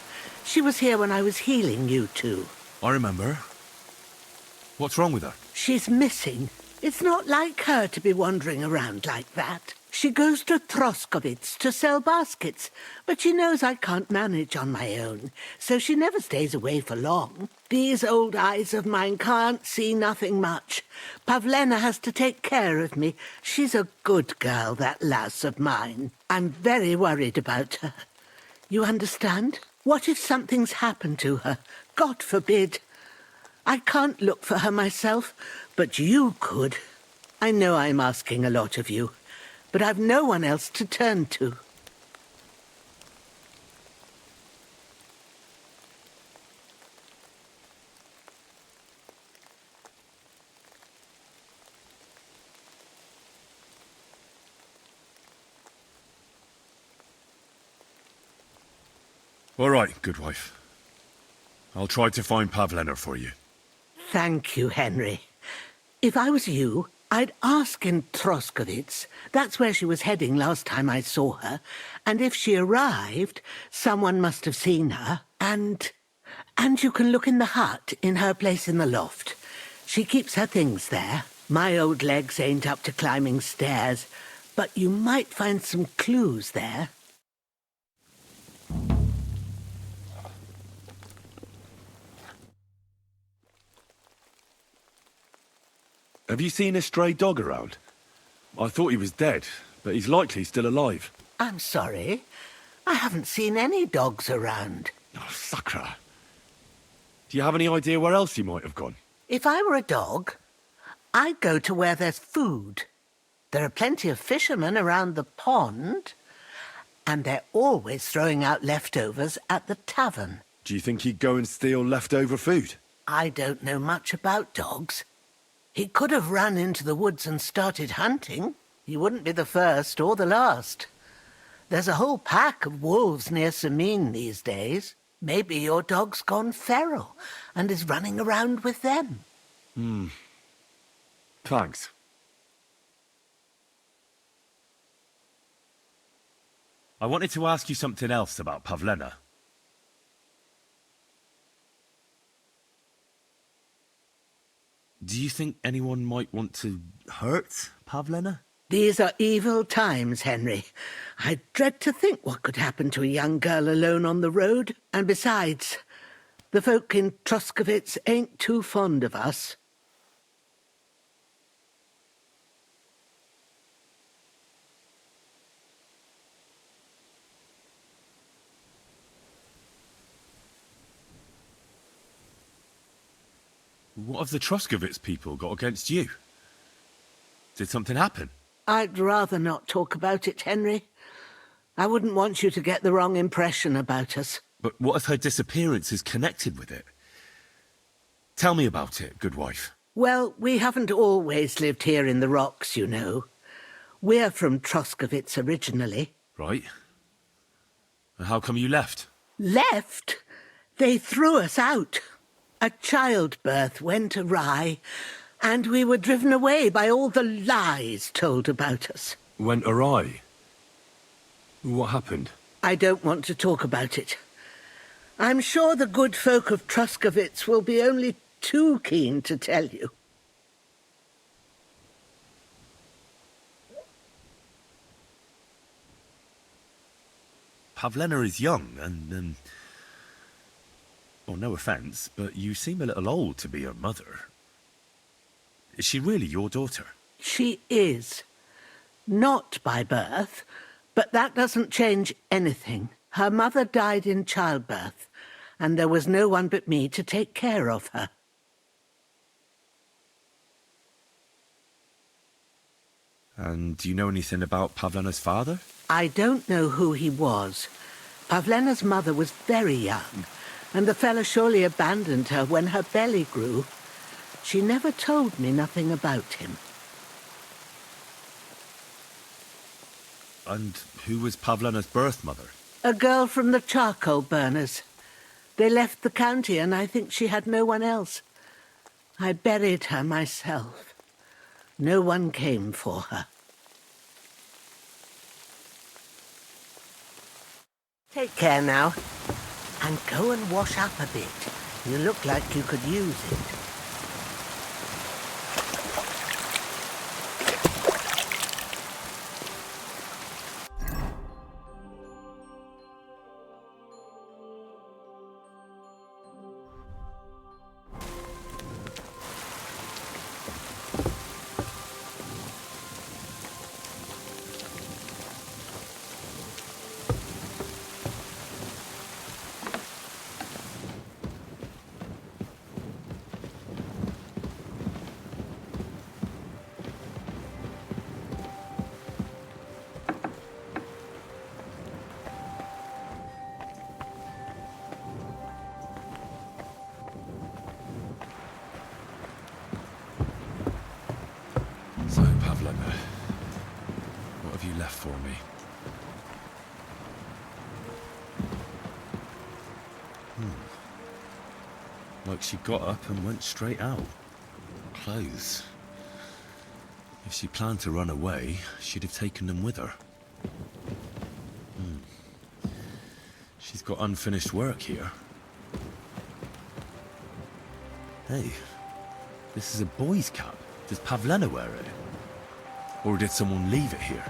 She was here when I was healing you two. I remember. What's wrong with her? She's missing. It's not like her to be wandering around like that. She goes to Troskovitz to sell baskets, but she knows I can't manage on my own, so she never stays away for long. These old eyes of mine can't see nothing much. Pavlena has to take care of me. She's a good girl, that lass of mine. I'm very worried about her. You understand? What if something's happened to her? God forbid. I can't look for her myself, but you could. I know I'm asking a lot of you, but I've no one else to turn to. All right, good wife. I'll try to find Pavlena for you. Thank you, Henry. If I was you, I'd ask in Troskovitz. That's where she was heading last time I saw her. And if she arrived, someone must have seen her. And you can look in the hut in her place in the loft. She keeps her things there. My old legs ain't up to climbing stairs, but you might find some clues there. Have you seen a stray dog around? I thought he was dead, but he's likely still alive. I'm sorry. I haven't seen any dogs around. Oh, Sakra. Do you have any idea where else he might have gone? If I were a dog, I'd go to where there's food. There are plenty of fishermen around the pond, and they're always throwing out leftovers at the tavern. Do you think he'd go and steal leftover food? I don't know much about dogs. He could have run into the woods and started hunting. He wouldn't be the first or the last. There's a whole pack of wolves near Samin these days. Maybe your dog's gone feral and is running around with them. Thanks. I wanted to ask you something else about Pavlena. Do you think anyone might want to hurt Pavlena? These are evil times, Henry. I dread to think what could happen to a young girl alone on the road. And besides, the folk in Troskovitz ain't too fond of us. What have the Troskovitz people got against you? Did something happen? I'd rather not talk about it, Henry. I wouldn't want you to get the wrong impression about us. But what if her disappearance is connected with it? Tell me about it, good wife. Well, we haven't always lived here in the rocks, you know. We're from Troskovitz originally. Right. And how come you left? Left? They threw us out. A childbirth went awry, and we were driven away by all the lies told about us. Went awry? What happened? I don't want to talk about it. I'm sure the good folk of Troskovitz will be only too keen to tell you. Pavlena is young, and, well, no offence, but you seem a little old to be her mother. Is she really your daughter? She is. Not by birth, but that doesn't change anything. Her mother died in childbirth, and there was no one but me to take care of her. And do you know anything about Pavlena's father? I don't know who he was. Pavlena's mother was very young, and the fella surely abandoned her when her belly grew. She never told me nothing about him. And who was Pavlena's birth mother? A girl from the charcoal burners. They left the county, and I think she had no one else. I buried her myself. No one came for her. Take care now. And go and wash up a bit. You look like you could use it. So, Pavlena, what have you left for me? Like she got up and went straight out. Clothes. If she planned to run away, she'd have taken them with her. She's got unfinished work here. Hey, this is a boy's cap. Does Pavlena wear it? Or did someone leave it here?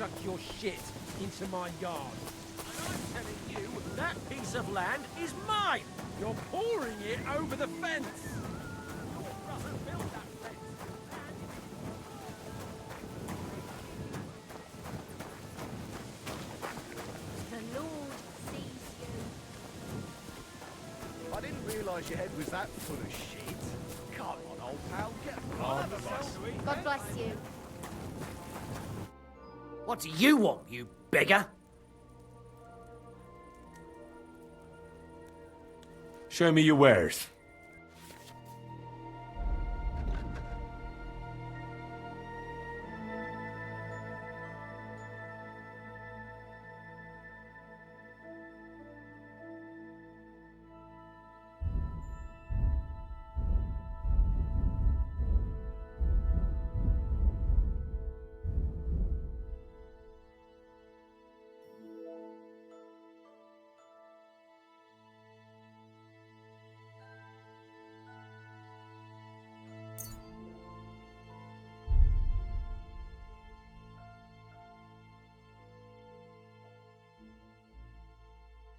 chuck your shit into my yard. And I'm telling you, that piece of land is mine. You're pouring it over the fence. Your brother built that fence. The Lord sees you. I didn't realise your head was that full of shit. Come on, old pal, get on with yourself. God bless you. What do you want, you beggar? Show me your wares.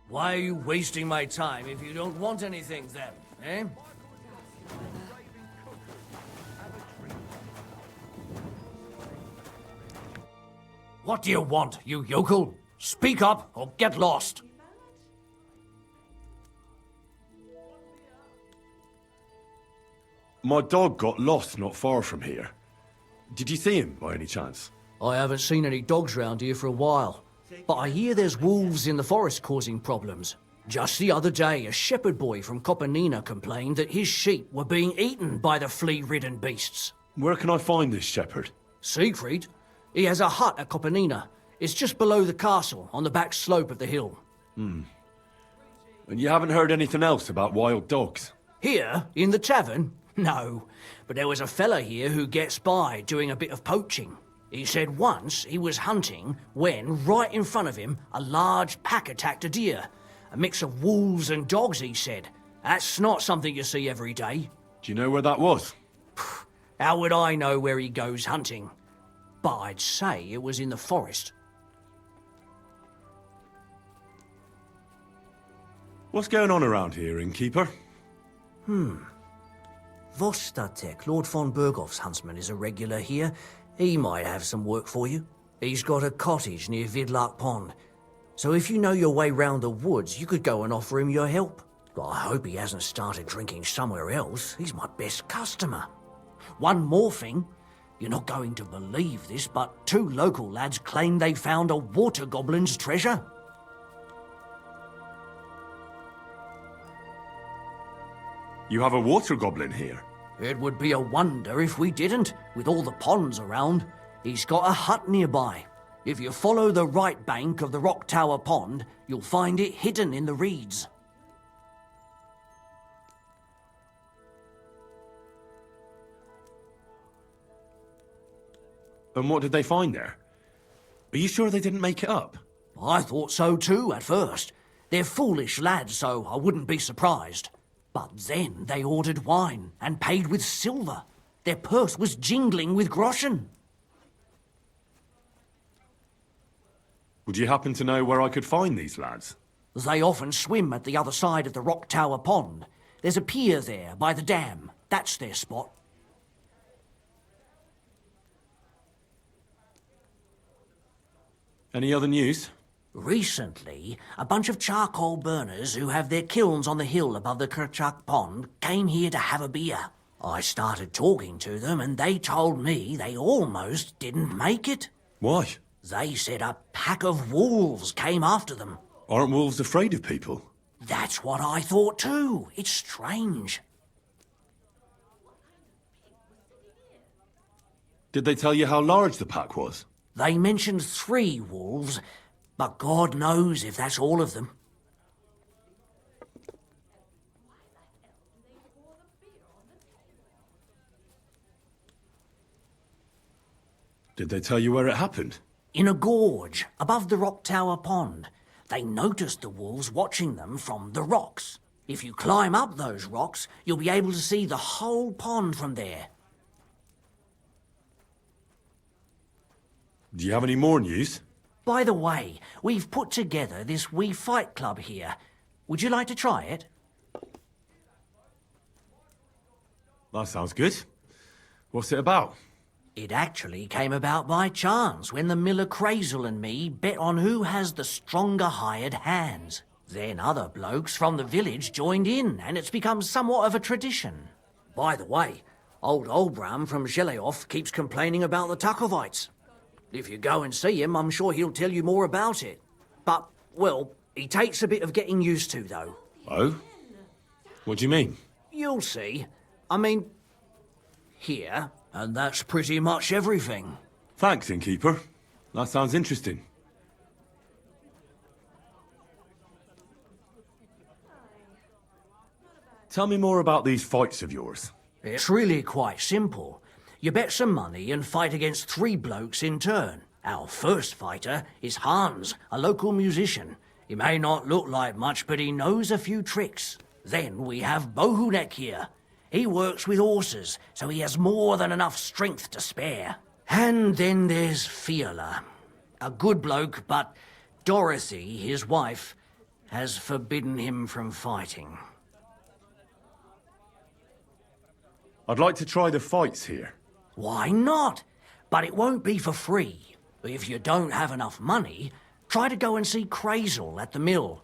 Why are you wasting my time if you don't want anything then, eh? What do you want, you yokel? Speak up or get lost. My dog got lost not far from here. Did you see him by any chance? I haven't seen any dogs round here for a while, but I hear there's wolves in the forest causing problems. Just the other day, a shepherd boy from Copenina complained that his sheep were being eaten by the flea-ridden beasts. Where can I find this shepherd? Siegfried? He has a hut at Copenina. It's just below the castle, on the back slope of the hill. And you haven't heard anything else about wild dogs? Here, in the tavern? No, but there was a fella here who gets by doing a bit of poaching. He said once he was hunting when, right in front of him, a large pack attacked a deer. A mix of wolves and dogs, he said. That's not something you see every day. Do you know where that was? How would I know where he goes hunting? But I'd say it was in the forest. What's going on around here, innkeeper? Vostatek, Lord von Berghoff's huntsman, is a regular here. He might have some work for you. He's got a cottage near Vidlark Pond. So if you know your way round the woods, you could go and offer him your help. But I hope he hasn't started drinking somewhere else. He's my best customer. One more thing. You're not going to believe this, but 2 local lads claim they found a water goblin's treasure. You have a water goblin here? It would be a wonder if we didn't, with all the ponds around. He's got a hut nearby. If you follow the right bank of the Rock Tower Pond, you'll find it hidden in the reeds. And what did they find there? Are you sure they didn't make it up? I thought so too, at first. They're foolish lads, so I wouldn't be surprised. But then they ordered wine and paid with silver. Their purse was jingling with groschen. Would you happen to know where I could find these lads? They often swim at the other side of the Rock Tower Pond. There's a pier there by the dam. That's their spot. Any other news? Recently, a bunch of charcoal burners who have their kilns on the hill above the Kerchak Pond came here to have a beer. I started talking to them and they told me they almost didn't make it. Why? They said a pack of wolves came after them. Aren't wolves afraid of people? That's what I thought too. It's strange. Did they tell you how large the pack was? They mentioned 3 wolves, but God knows if that's all of them. Did they tell you where it happened? In a gorge, above the Rock Tower Pond. They noticed the wolves watching them from the rocks. If you climb up those rocks, you'll be able to see the whole pond from there. Do you have any more news? By the way, we've put together this wee fight club here. Would you like to try it? That sounds good. What's it about? It actually came about by chance when the miller Crazel and me bet on who has the stronger hired hands. Then other blokes from the village joined in, and it's become somewhat of a tradition. By the way, old Olbram from Zheleoth keeps complaining about the Takovites. If you go and see him, I'm sure he'll tell you more about it. But, well, he takes a bit of getting used to, though. Oh? What do you mean? You'll see. I mean, here, and that's pretty much everything. Thanks, innkeeper. That sounds interesting. Tell me more about these fights of yours. It's really quite simple. You bet some money and fight against 3 blokes in turn. Our first fighter is Hans, a local musician. He may not look like much, but he knows a few tricks. Then we have Bohunek here. He works with horses, so he has more than enough strength to spare. And then there's Fiala. A good bloke, but Dorothy, his wife, has forbidden him from fighting. I'd like to try the fights here. Why not? But it won't be for free. If you don't have enough money, try to go and see Crazel at the mill.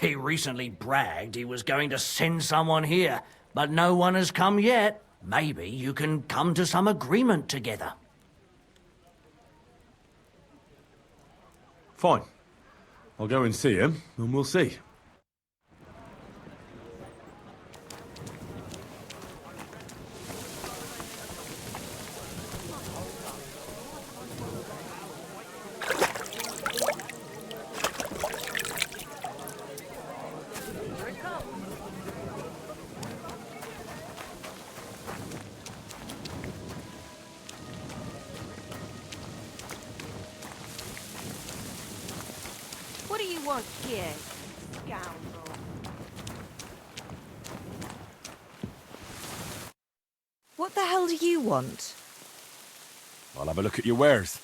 He recently bragged he was going to send someone here, but no one has come yet. Maybe you can come to some agreement together. Fine. I'll go and see him, and we'll see. What do you want here, scoundrel? What the hell do you want? I'll have a look at your wares.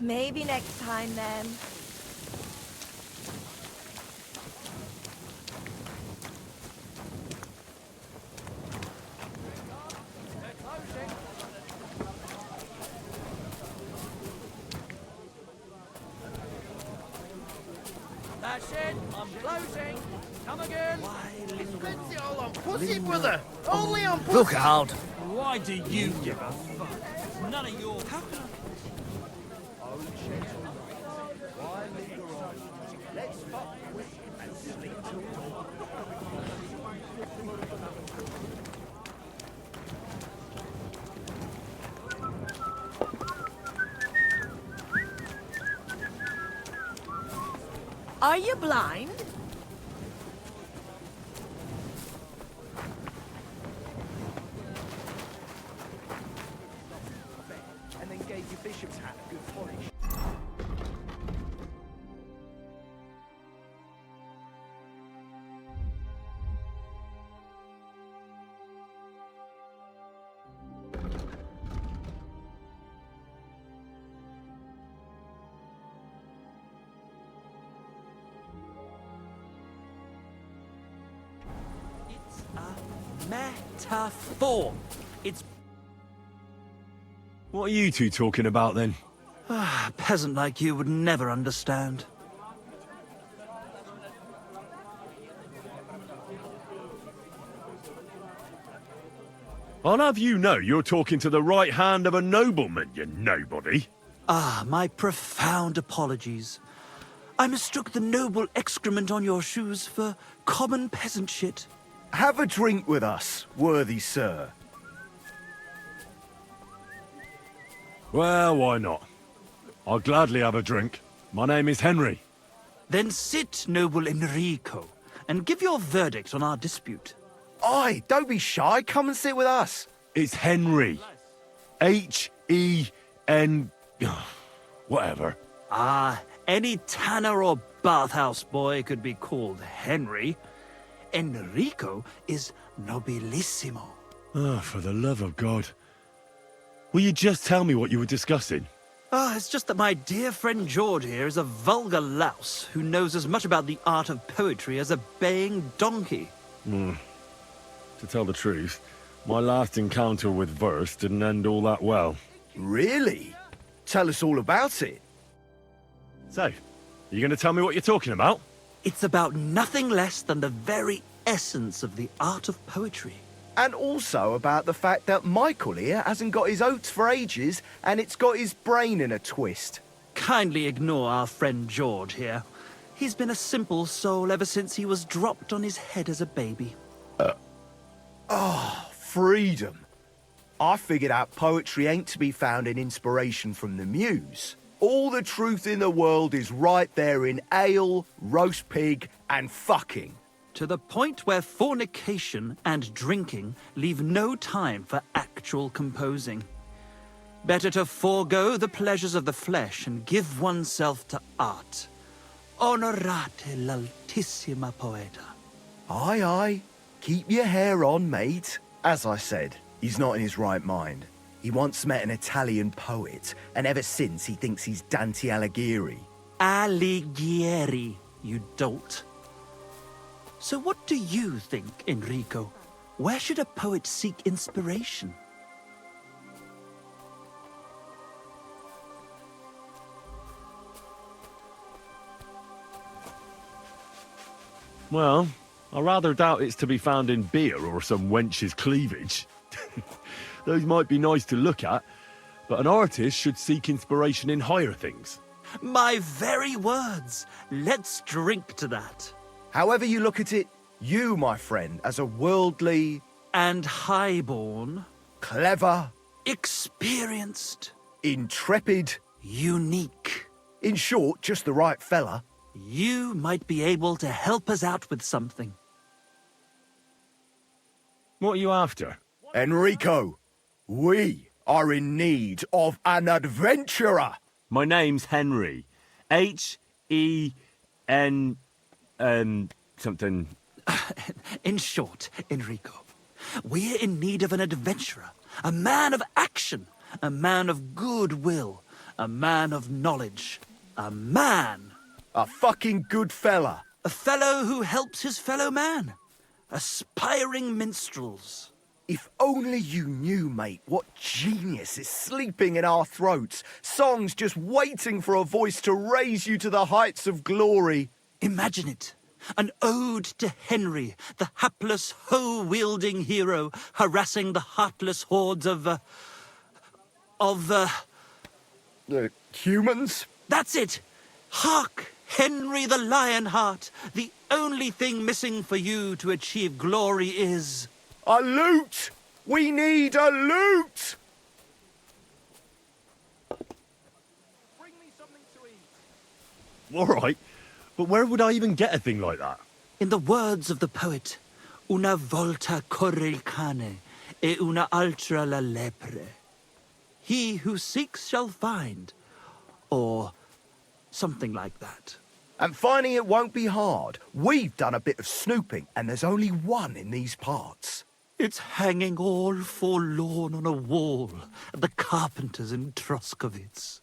Maybe next time, then. That's it. I'm closing. Come again. What's it, brother? Only on Look out! Why do you give a fuck? It's none of your... Are you blind? And then gave your bishop's hat a good polish. It's a metaphor. It's What are you two talking about, then? A peasant like you would never understand. I'll have you know you're talking to the right hand of a nobleman, you nobody. Ah, my profound apologies. I mistook the noble excrement on your shoes for common peasant shit. Have a drink with us, worthy sir. Well, why not? I'll gladly have a drink. My name is Henry. Then sit, noble Enrico, and give your verdict on our dispute. Aye, don't be shy. Come and sit with us. It's Henry. H-E-N... whatever. Ah, any tanner or bathhouse boy could be called Henry. Enrico is nobilissimo. Oh, for the love of God. Will you just tell me what you were discussing? Ah, it's just that my dear friend George here is a vulgar louse who knows as much about the art of poetry as a baying donkey. To tell the truth, my last encounter with verse didn't end all that well. Really? Tell us all about it. So, you going to tell me what you're talking about? It's about nothing less than the very essence of the art of poetry. And also about the fact that Michael here hasn't got his oats for ages and it's got his brain in a twist. Kindly ignore our friend George here. He's been a simple soul ever since he was dropped on his head as a baby. Freedom. I figured out poetry ain't to be found in inspiration from the muse. All the truth in the world is right there in ale, roast pig, and fucking. To the point where fornication and drinking leave no time for actual composing. Better to forego the pleasures of the flesh and give oneself to art. Onorate l'altissima poeta. Aye, aye. Keep your hair on, mate. As I said, he's not in his right mind. He once met an Italian poet, and ever since he thinks he's Dante Alighieri. Alighieri, you dolt. So what do you think, Enrico? Where should a poet seek inspiration? Well, I rather doubt it's to be found in beer or some wench's cleavage. Those might be nice to look at, but an artist should seek inspiration in higher things. My very words. Let's drink to that. However you look at it, you, my friend, as a worldly... And highborn. Clever. Experienced. Intrepid. Unique. In short, just the right fella. You might be able to help us out with something. What are you after? Enrico, we are in need of an adventurer. My name's Henry. H-E-N... something... In short, Enrico, we're in need of an adventurer, a man of action, a man of goodwill, a man of knowledge, a man. A fucking good fella. A fellow who helps his fellow man. Aspiring minstrels. If only you knew, mate, what genius is sleeping in our throats. Songs just waiting for a voice to raise you to the heights of glory. Imagine it. An ode to Henry, the hapless, hoe-wielding hero, harassing the heartless hordes of humans? That's it! Hark, Henry the Lionheart! The only thing missing for you to achieve glory is... a lute! We need a lute! Bring me something to eat. All right, but where would I even get a thing like that? In the words of the poet, una volta corre il cane, e una altra la lepre. He who seeks shall find, or something like that. And finding it won't be hard. We've done a bit of snooping, and there's only one in these parts. It's hanging all forlorn on a wall at the carpenter's in Troskowitz.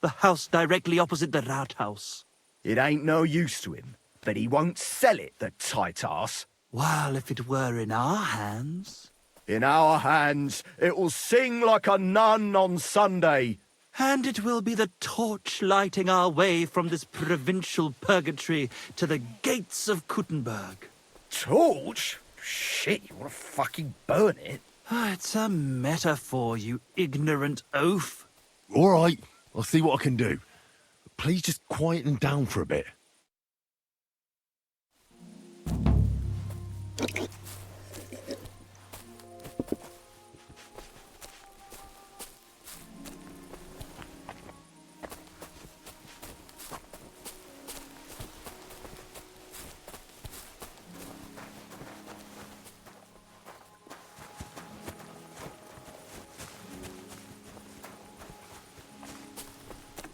The house directly opposite the Rathaus. It ain't no use to him, but he won't sell it, the tight ass. Well, if it were in our hands... In our hands, it will sing like a nun on Sunday. And it will be the torch lighting our way from this provincial purgatory to the gates of Kuttenberg. Torch? Shit, you want to fucking burn it? It's a metaphor, you ignorant oaf. All right, I'll see what I can do. Please just quieten down for a bit.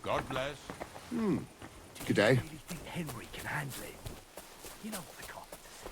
God bless. Good day. really think Henry can handle it? You know what the carpenter said.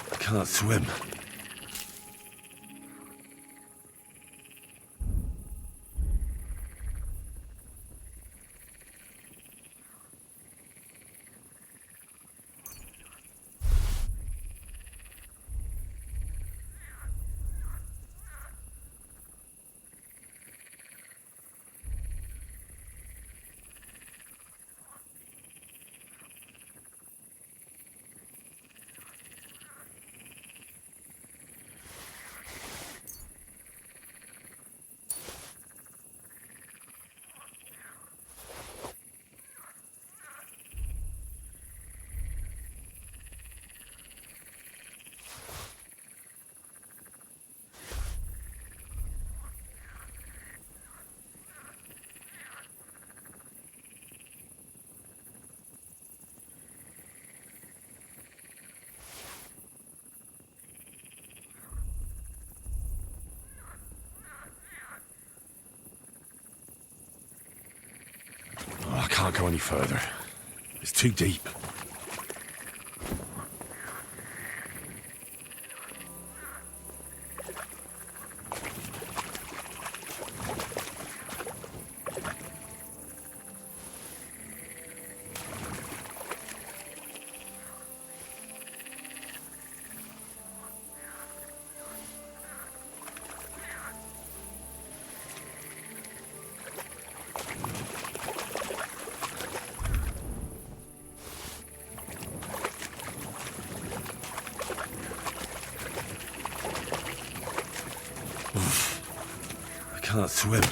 I can't swim. Oh, I can't go any further. It's too deep. I can't swim.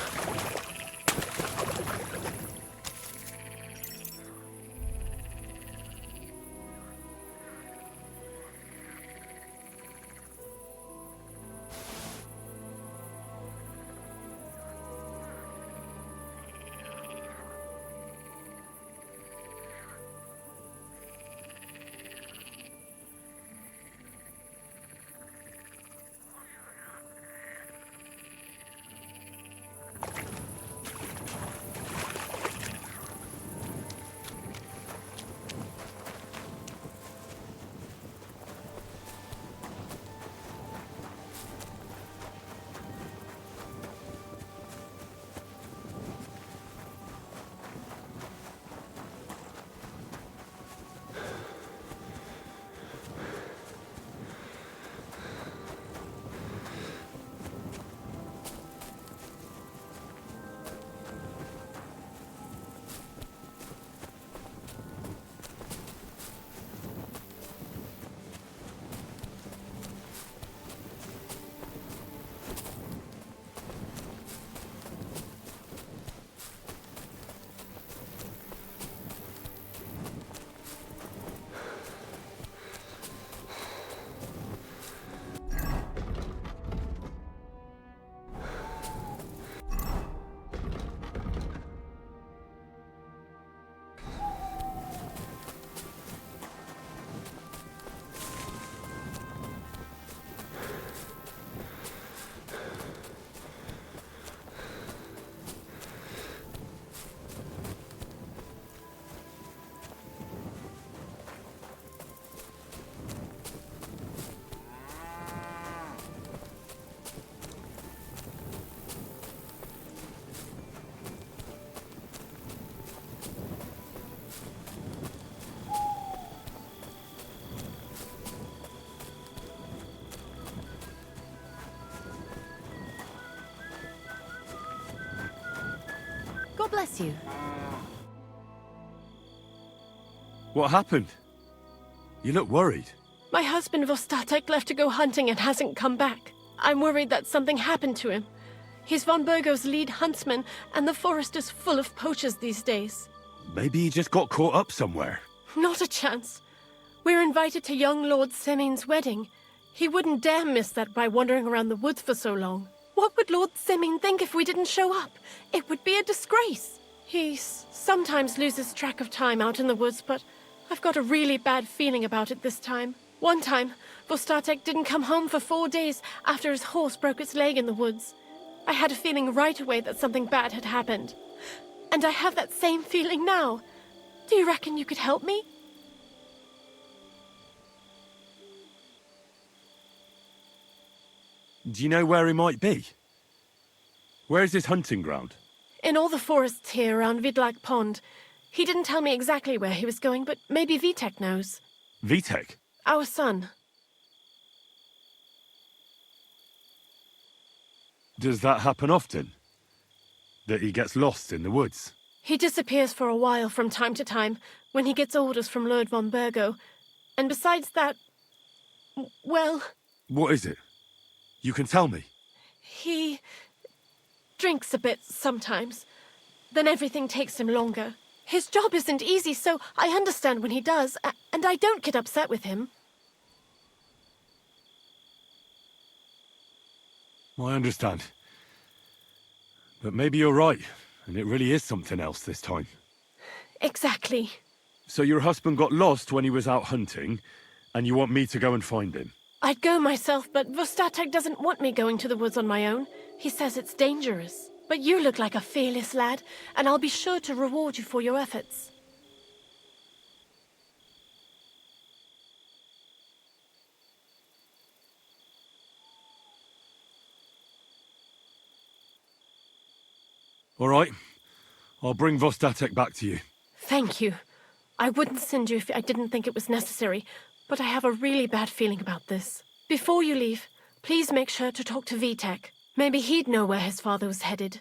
Bless you. What happened? You look worried. My husband Vostatek left to go hunting and hasn't come back. I'm worried that something happened to him. He's von Burgo's lead huntsman, and the forest is full of poachers these days. Maybe he just got caught up somewhere. Not a chance. We're invited to young Lord Semin's wedding. He wouldn't dare miss that by wandering around the woods for so long. What would Lord Semin think if we didn't show up? It would be a disgrace. He sometimes loses track of time out in the woods, but I've got a really bad feeling about it this time. One time, Vostatek didn't come home for 4 days after his horse broke its leg in the woods. I had a feeling right away that something bad had happened. And I have that same feeling now. Do you reckon you could help me? Do you know where he might be? Where is his hunting ground? In all the forests here around Vidlak Pond. He didn't tell me exactly where he was going, but maybe Vitek knows. Vitek? Our son. Does that happen often? That he gets lost in the woods? He disappears for a while from time to time when he gets orders from Lord von Burgo. And besides that, well... What is it? You can tell me. He drinks a bit sometimes. Then everything takes him longer. His job isn't easy, so I understand when he does, and I don't get upset with him. I understand. But maybe you're right, and it really is something else this time. Exactly. So your husband got lost when he was out hunting, and you want me to go and find him? I'd go myself, but Vostatek doesn't want me going to the woods on my own. He says it's dangerous. But you look like a fearless lad, and I'll be sure to reward you for your efforts. All right. I'll bring Vostatek back to you. Thank you. I wouldn't send you if I didn't think it was necessary, but I have a really bad feeling about this. Before you leave, please make sure to talk to Vitek. Maybe he'd know where his father was headed.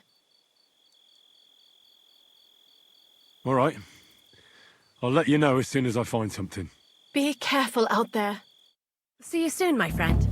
All right. I'll let you know as soon as I find something. Be careful out there. See you soon, my friend.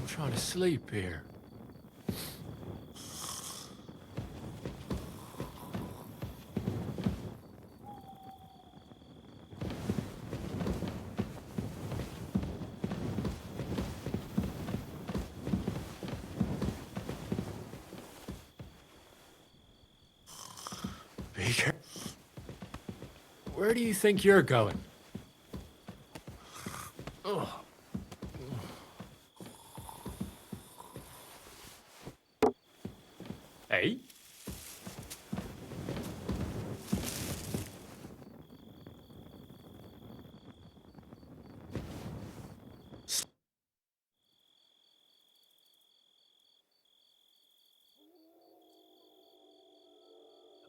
Trying to sleep here. Beaker? Where do you think you're going? Ugh. Hey?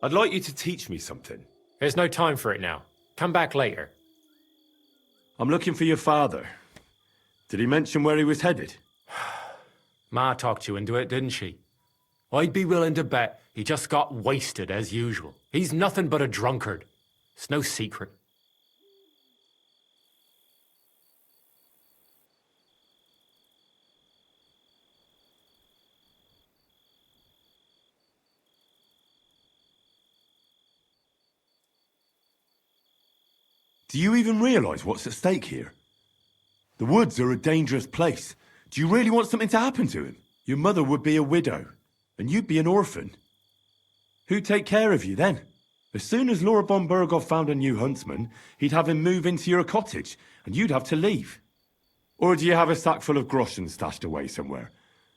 I'd like you to teach me something. There's no time for it now. Come back later. I'm looking for your father. Did he mention where he was headed? Ma talked you into it, didn't she? I'd be willing to bet he just got wasted as usual. He's nothing but a drunkard. It's no secret. Do you even realize what's at stake here? The woods are a dangerous place. Do you really want something to happen to him? Your mother would be a widow, and you'd be an orphan. Who'd take care of you then? As soon as Lord von Burgov found a new huntsman, he'd have him move into your cottage, and you'd have to leave. Or do you have a sack full of groschen stashed away somewhere?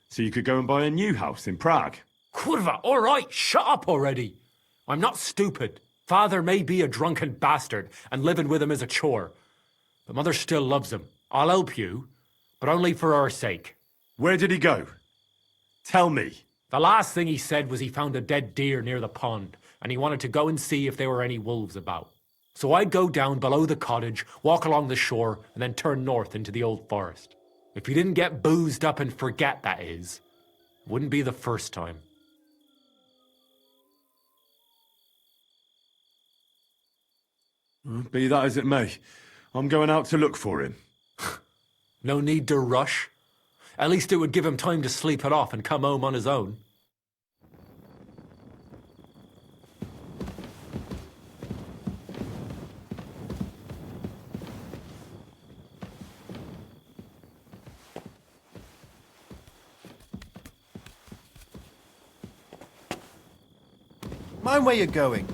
So you could go and buy a new house in Prague? Kurva, all right, shut up already. I'm not stupid. Father may be a drunken bastard, and living with him is a chore. But Mother still loves him. I'll help you, but only for our sake. Where did he go? Tell me. The last thing he said was he found a dead deer near the pond, and he wanted to go and see if there were any wolves about. So I'd go down below the cottage, walk along the shore, and then turn north into the old forest. If he didn't get boozed up and forget, that is. It wouldn't be the first time. Be that as it may, I'm going out to look for him. No need to rush. At least it would give him time to sleep it off and come home on his own. Mind where you're going.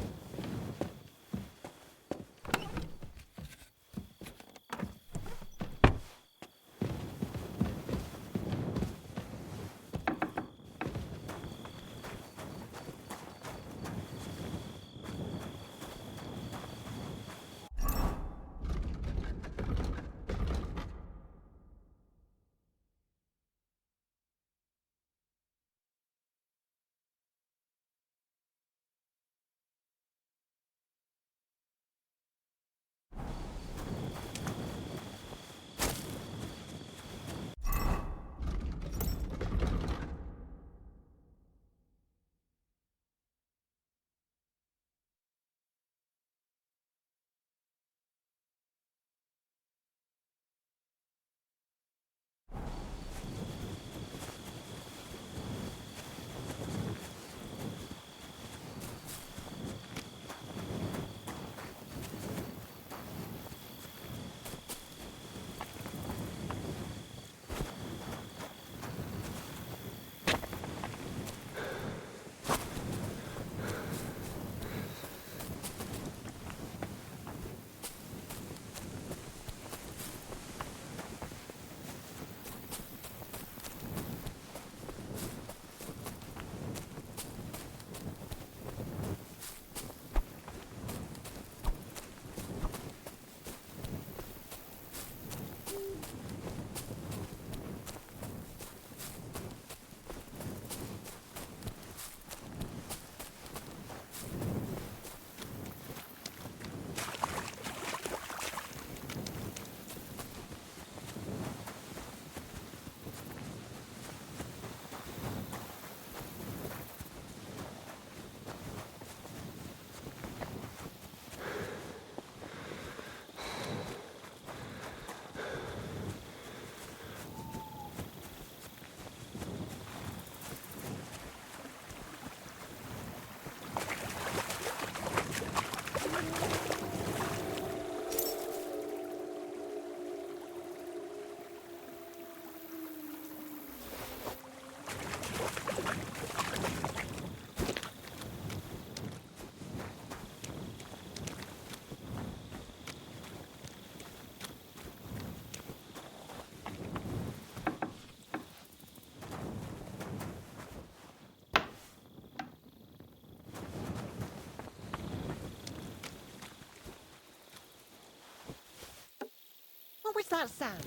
What was that sound?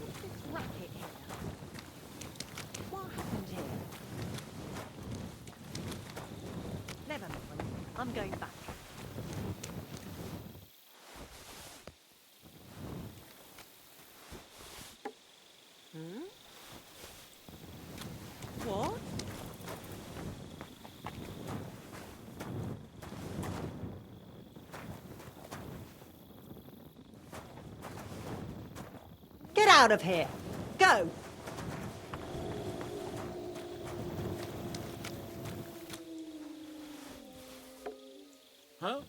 What's this racket here? What happened here? Never mind. I'm going back. Hmm? What? Get out of here! Go! Huh?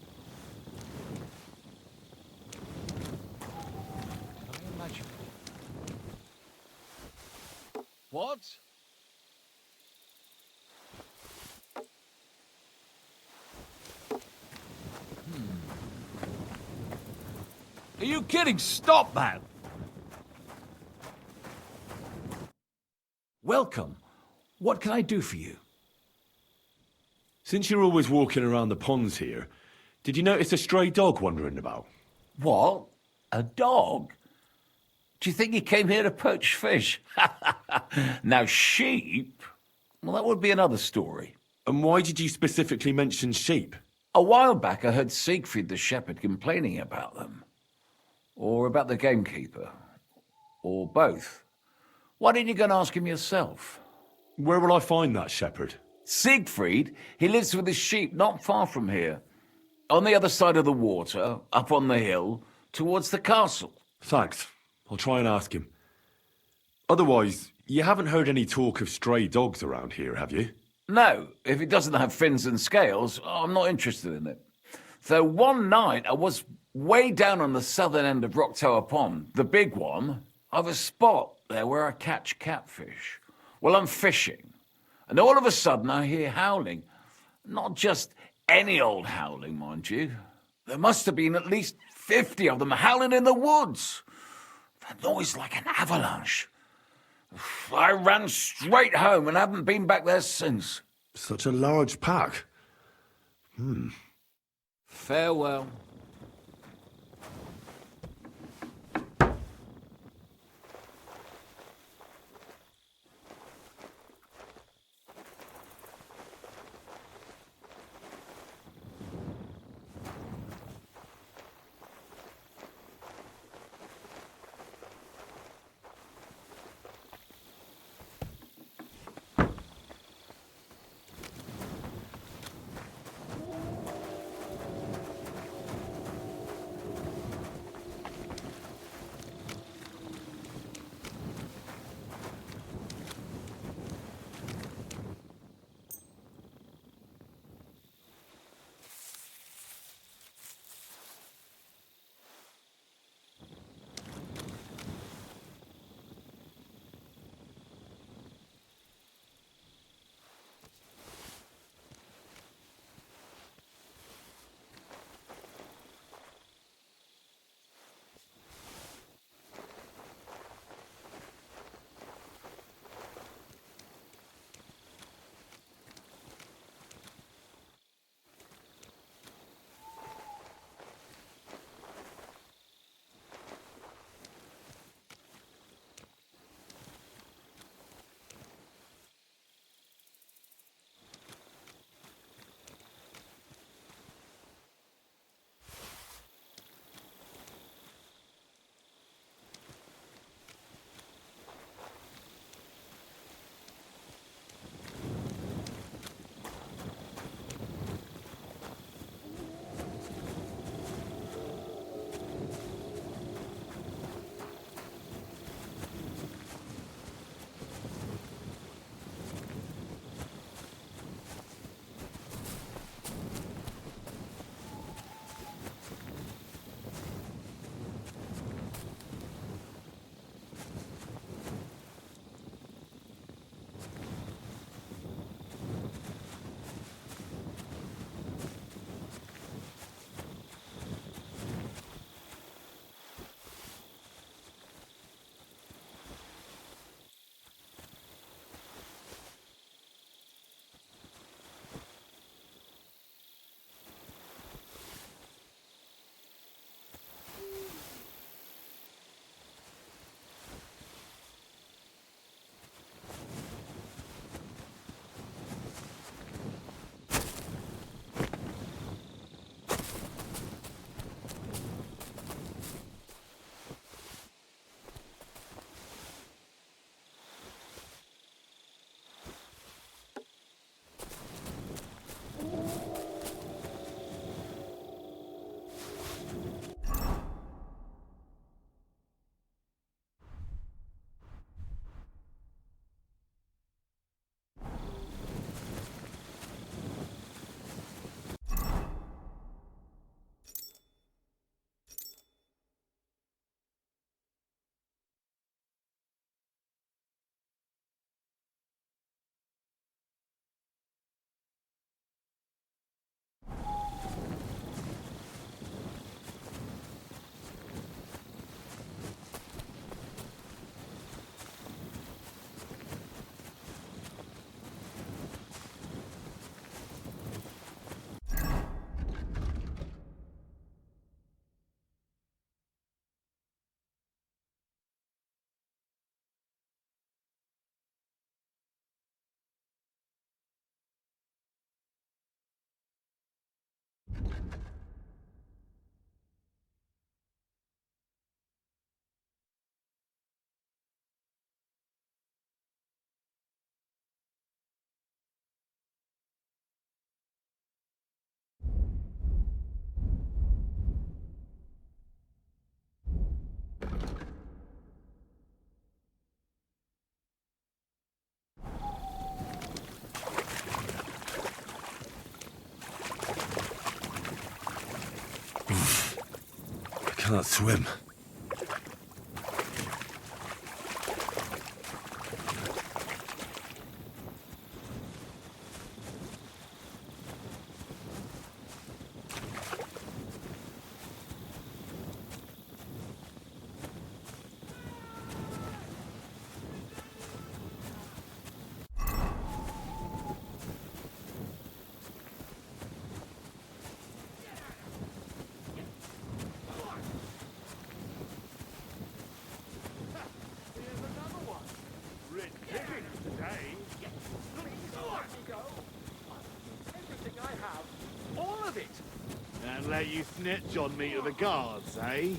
Can I imagine? What? Are you kidding? Stop that! Welcome. What can I do for you? Since you're always walking around the ponds here, did you notice a stray dog wandering about? What? A dog? Do you think he came here to poach fish? Now, sheep? Well, that would be another story. And why did you specifically mention sheep? A while back, I heard Siegfried the shepherd complaining about them. Or about the gamekeeper. Or both. Why didn't you go and ask him yourself? Where will I find that shepherd? Siegfried? He lives with his sheep not far from here. On the other side of the water, up on the hill, towards the castle. Thanks. I'll try and ask him. Otherwise, you haven't heard any talk of stray dogs around here, have you? No, if it doesn't have fins and scales, I'm not interested in it. Though one night I was way down on the southern end of Rock Tower Pond, the big one. I've a spot there where I catch catfish. Well, I'm fishing, and all of a sudden I hear howling. Not just any old howling, mind you. There must have been at least 50 of them howling in the woods. A noise like an avalanche. I ran straight home and haven't been back there since. Such a large pack. Farewell. can't swim. And let you snitch on me to the guards, eh?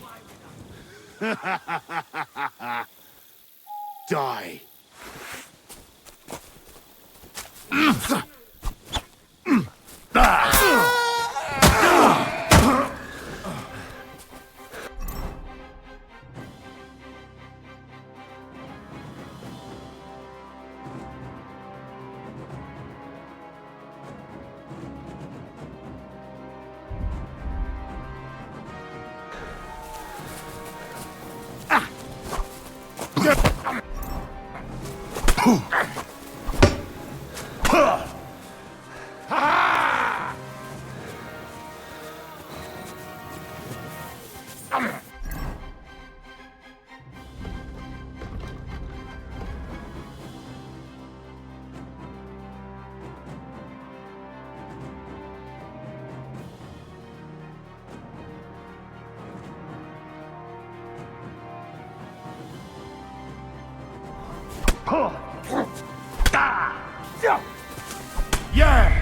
Die. Yeah!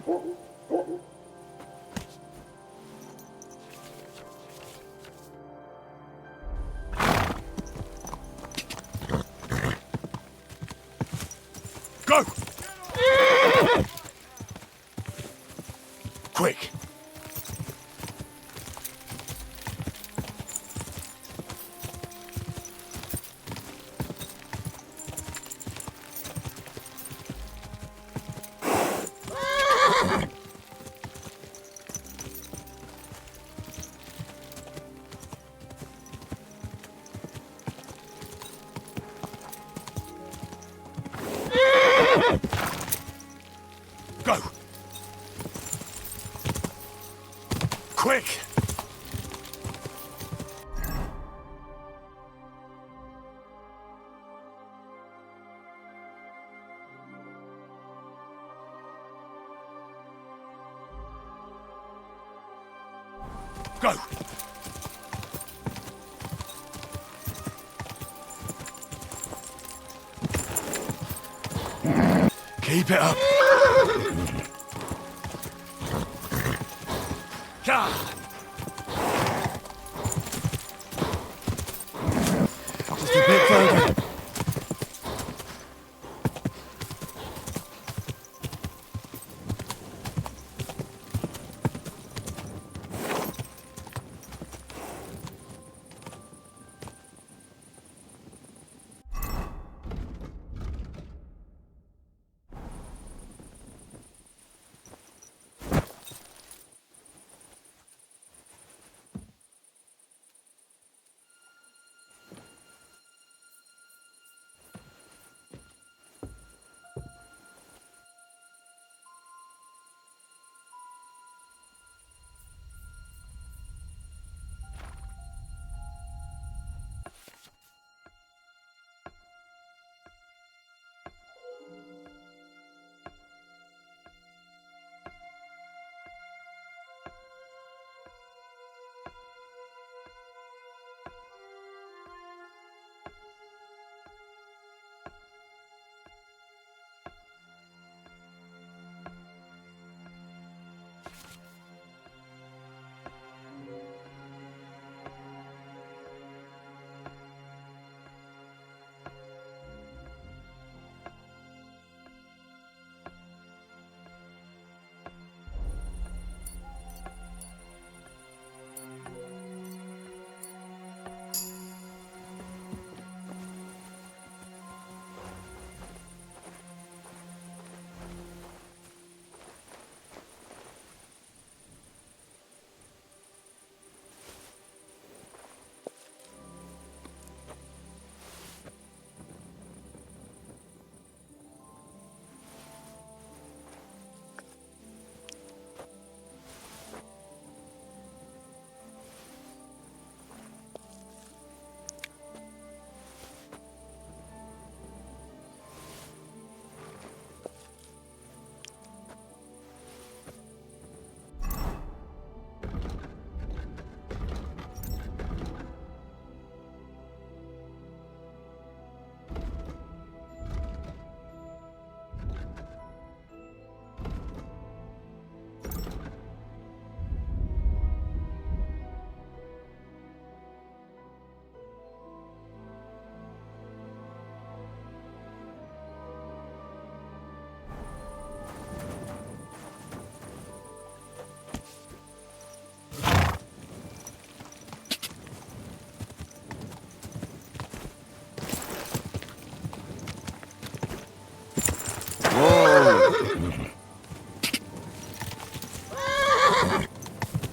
Go! Quick! Go! Quick! Go! Keep it up! God! Just a bit further.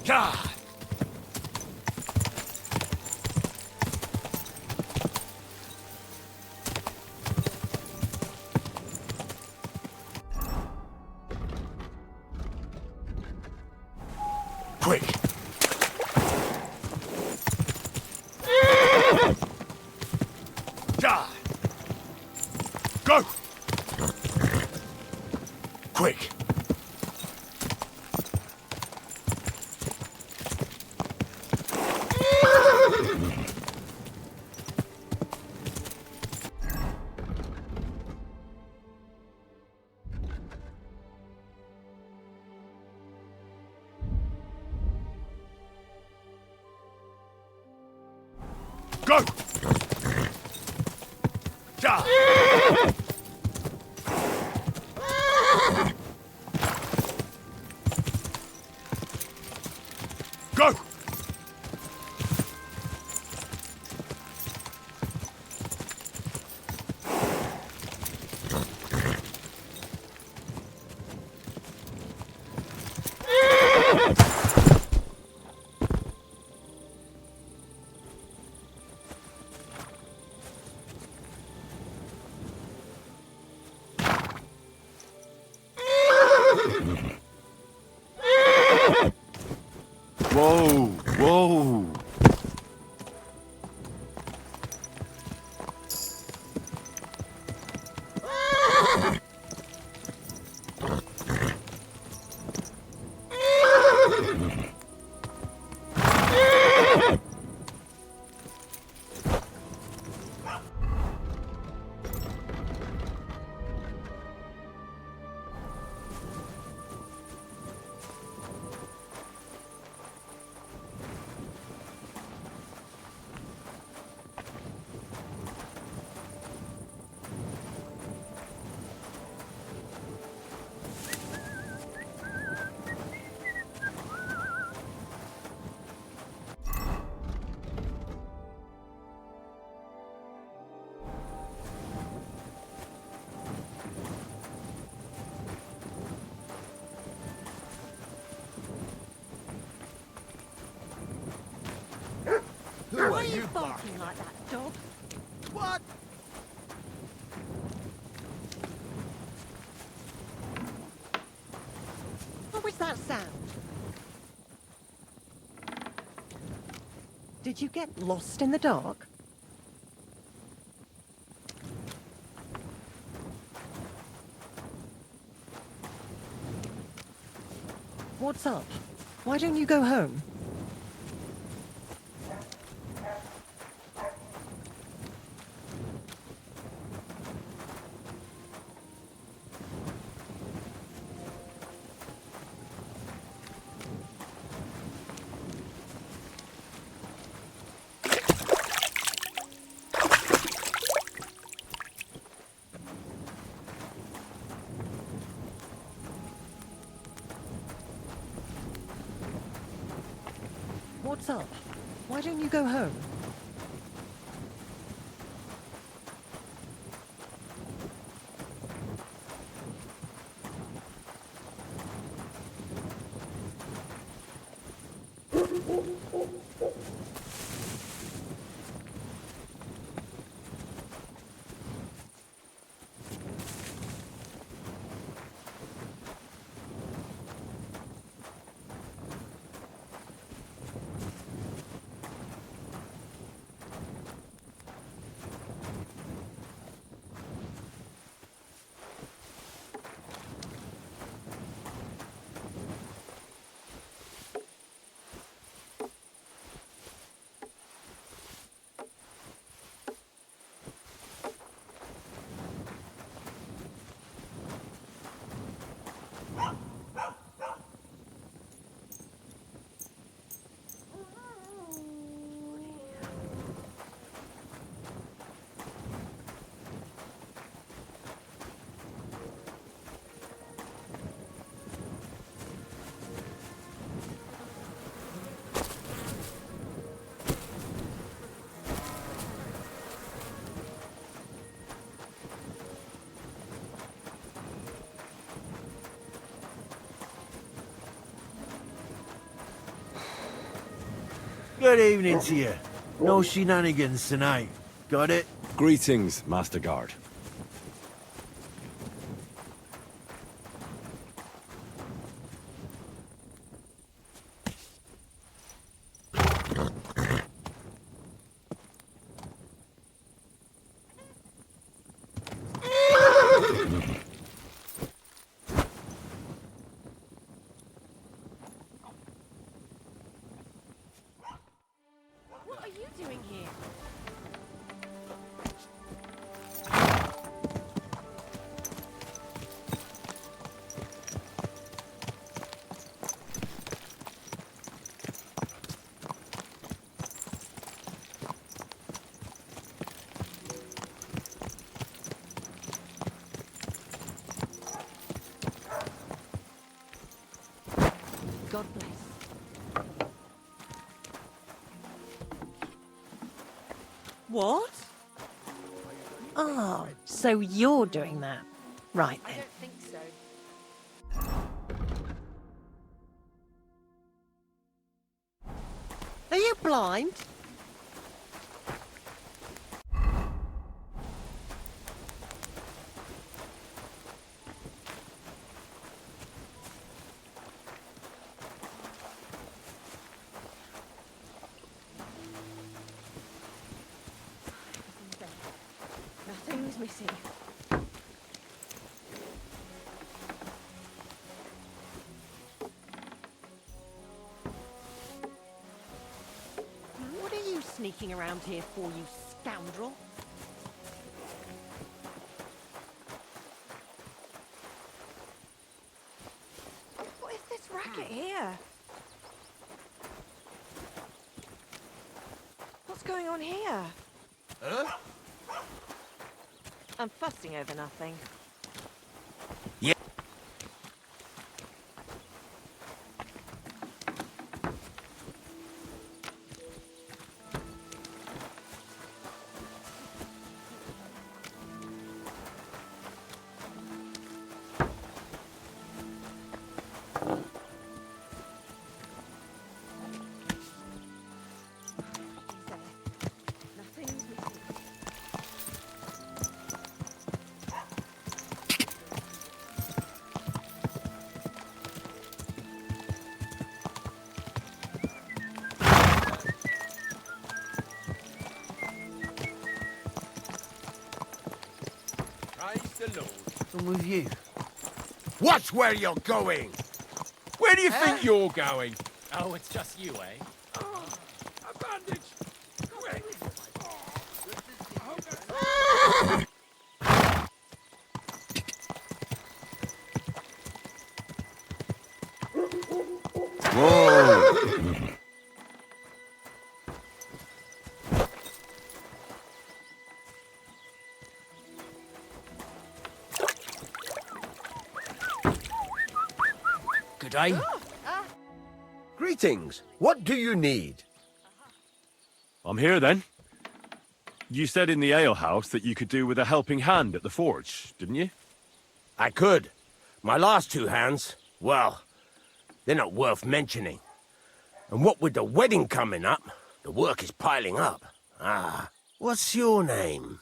God! Quick! God! Go! Quick! Go! Ja! Go! Whoa, whoa. Who are you barking like that, dog? What? What was that sound? Did you get lost in the dark? What's up? Why don't you go home? What's up? Why don't you go home? Good evening to you. No shenanigans tonight. Got it? Greetings, Master Guard. What are you doing here? What? Oh, so you're doing that. Right then. think so. Are you blind? Nothing's missing. What are you sneaking around here for, you scoundrel? What is this racket here? What's going on here? Huh? I'm fussing over nothing. Yeah. Nothing's missing. Praise the Lord. I'm with you. Watch where you're going! Where do you think you're going? Oh, it's just you, eh? A bandage! Quick! Whoa! Good day. Greetings. What do you need? I'm here then. You said in the alehouse that you could do with a helping hand at the forge, didn't you? I could. My last two hands, well, they're not worth mentioning. And what with the wedding coming up, the work is piling up. Ah, what's your name?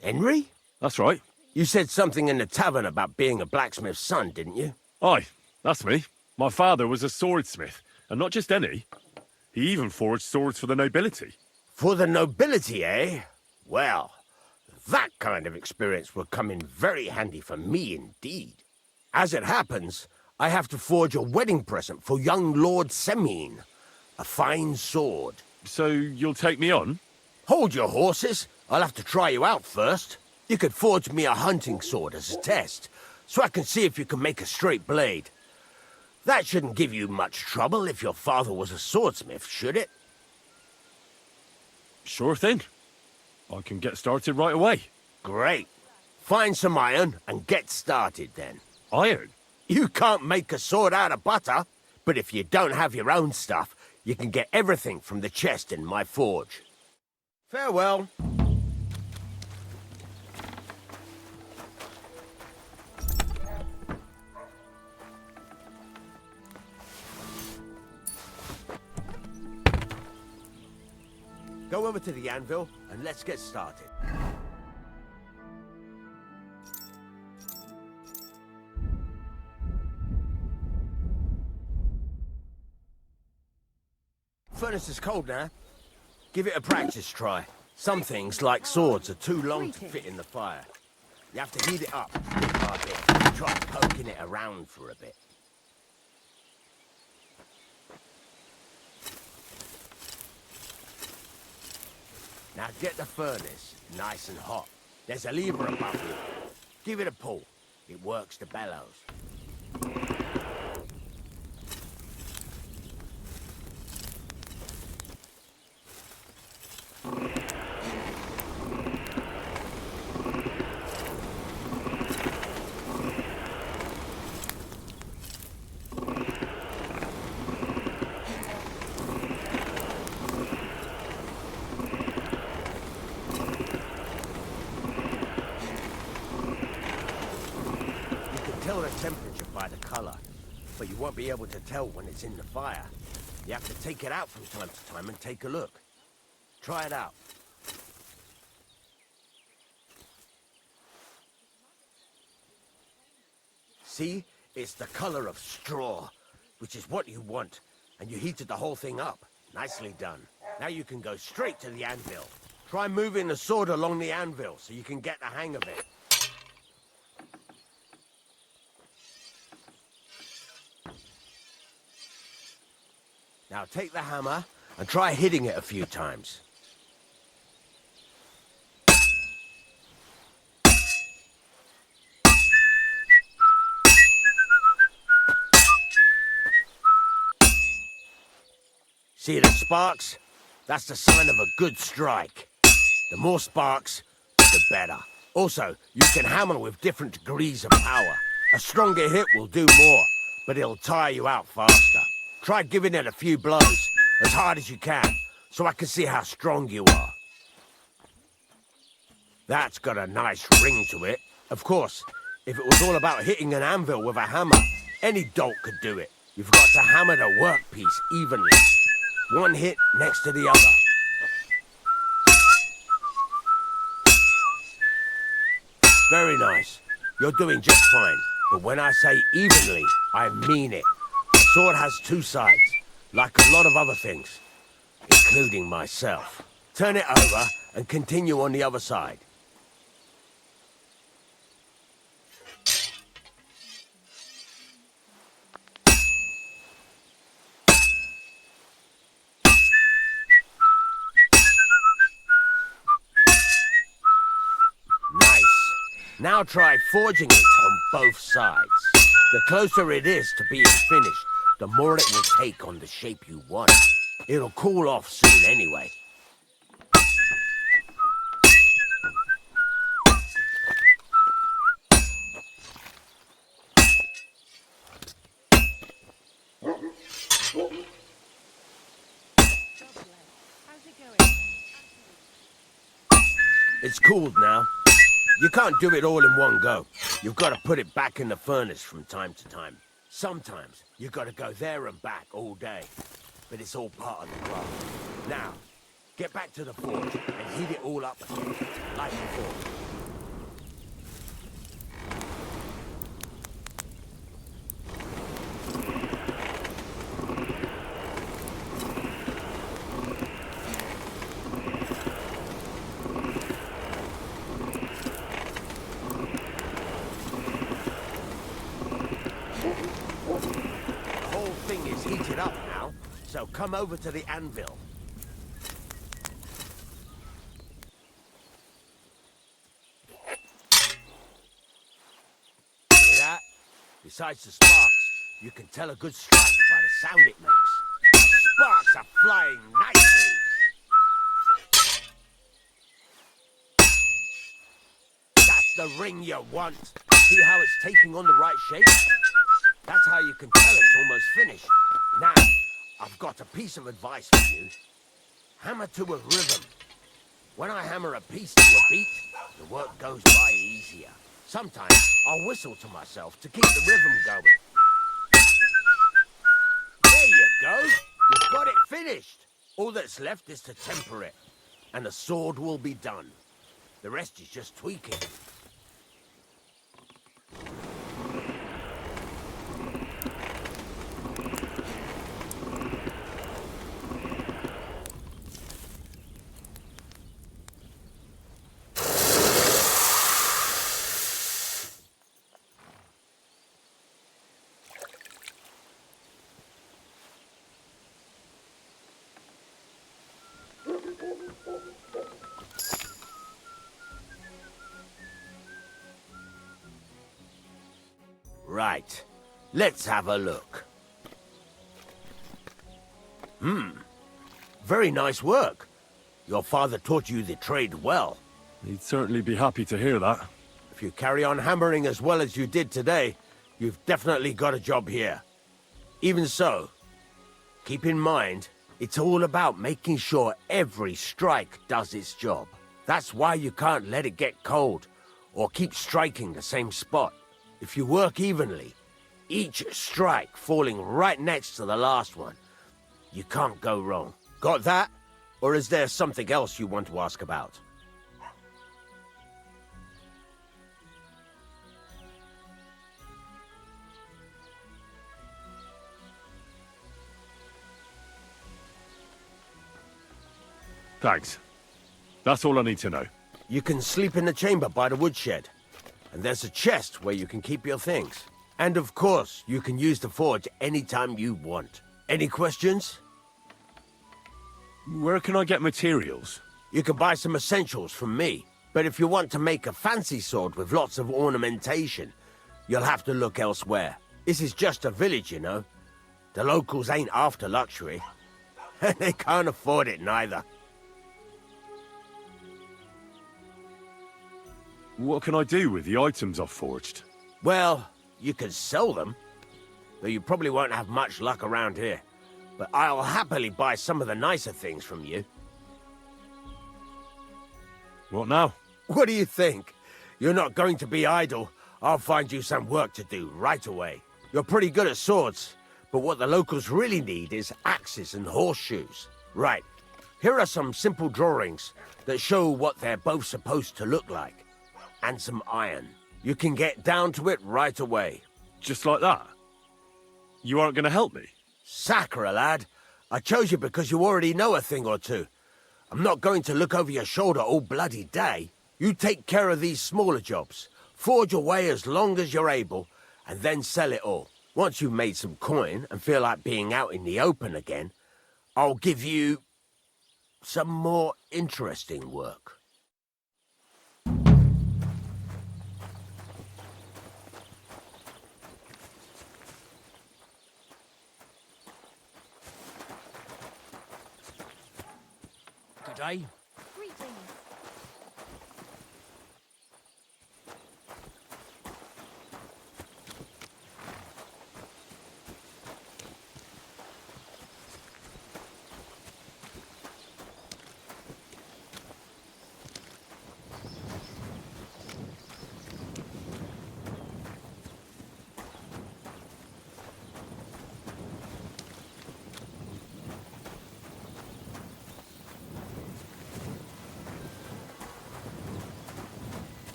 Henry? That's right. You said something in the tavern about being a blacksmith's son, didn't you? Aye, that's me. My father was a swordsmith, and not just any. He even forged swords for the nobility. For the nobility, eh? Well, that kind of experience will come in very handy for me indeed. As it happens, I have to forge a wedding present for young Lord Semine. A fine sword. So you'll take me on? Hold your horses. I'll have to try you out first. You could forge me a hunting sword as a test, so I can see if you can make a straight blade. That shouldn't give you much trouble if your father was a swordsmith, should it? Sure thing. I can get started right away. Great. Find some iron and get started then. Iron? You can't make a sword out of butter, but if you don't have your own stuff, you can get everything from the chest in my forge. Farewell. Go over to the anvil and let's get started. Furnace is cold now. Give it a practice try. Some things, like swords, are too long to fit in the fire. You have to heat it up bit by bit. Try poking it around for a bit. Now get the furnace nice and hot. There's a lever above you. Give it a pull. It works the bellows. a temperature by the color, but you won't be able to tell when it's in the fire. You have to take it out from time to time and take a look. Try it out. See? It's the color of straw, which is what you want, and you heated the whole thing up. Nicely done. Now you can go straight to the anvil. Try moving the sword along the anvil so you can get the hang of it. Now take the hammer and try hitting it a few times. See the sparks? That's the sign of a good strike. The more sparks, the better. Also, you can hammer with different degrees of power. A stronger hit will do more, but it'll tire you out faster. Try giving it a few blows, as hard as you can, so I can see how strong you are. That's got a nice ring to it. Of course, if it was all about hitting an anvil with a hammer, any dolt could do it. You've got to hammer the workpiece evenly. One hit next to the other. Very nice. You're doing just fine. But when I say evenly, I mean it. The sword has two sides, like a lot of other things, including myself. Turn it over and continue on the other side. Now try forging it on both sides. The closer it is to being finished, the more it will take on the shape you want. It'll cool off soon anyway. It's cooled now. You can't do it all in one go. You've got to put it back in the furnace from time to time. Sometimes you've got to go there and back all day. But it's all part of the craft. Now, get back to the forge and heat it all up again, like before. So come over to the anvil. Hear that? Besides the sparks, you can tell a good strike by the sound it makes. The sparks are flying nicely. That's the ring you want. See how it's taking on the right shape? That's how you can tell it's almost finished. Now, I've got a piece of advice for you. Hammer to a rhythm. When I hammer a piece to a beat, the work goes by easier. Sometimes I'll whistle to myself to keep the rhythm going. There you go. You've got it finished. All that's left is to temper it, and the sword will be done. The rest is just tweaking. Right. Let's have a look. Very nice work. Your father taught you the trade well. He'd certainly be happy to hear that. If you carry on hammering as well as you did today, you've definitely got a job here. Even so, keep in mind, it's all about making sure every strike does its job. That's why you can't let it get cold, or keep striking the same spot. If you work evenly, each strike falling right next to the last one, you can't go wrong. Got that? Or is there something else you want to ask about? Thanks. That's all I need to know. You can sleep in the chamber by the woodshed. And there's a chest where you can keep your things. And of course, you can use the forge anytime you want. Any questions? Where can I get materials? You can buy some essentials from me. But if you want to make a fancy sword with lots of ornamentation, you'll have to look elsewhere. This is just a village, you know. The locals ain't after luxury. And they can't afford it neither. What can I do with the items I've forged? Well, you can sell them, though you probably won't have much luck around here. But I'll happily buy some of the nicer things from you. What now? What do you think? You're not going to be idle. I'll find you some work to do right away. You're pretty good at swords, but what the locals really need is axes and horseshoes. Right, here are some simple drawings that show what they're both supposed to look like. And some iron. You can get down to it right away. Just like that? You aren't going to help me? Sacre, lad. I chose you because you already know a thing or two. I'm not going to look over your shoulder all bloody day. You take care of these smaller jobs. Forge away as long as you're able, and then sell it all. Once you've made some coin and feel like being out in the open again, I'll give you some more interesting work. Good day.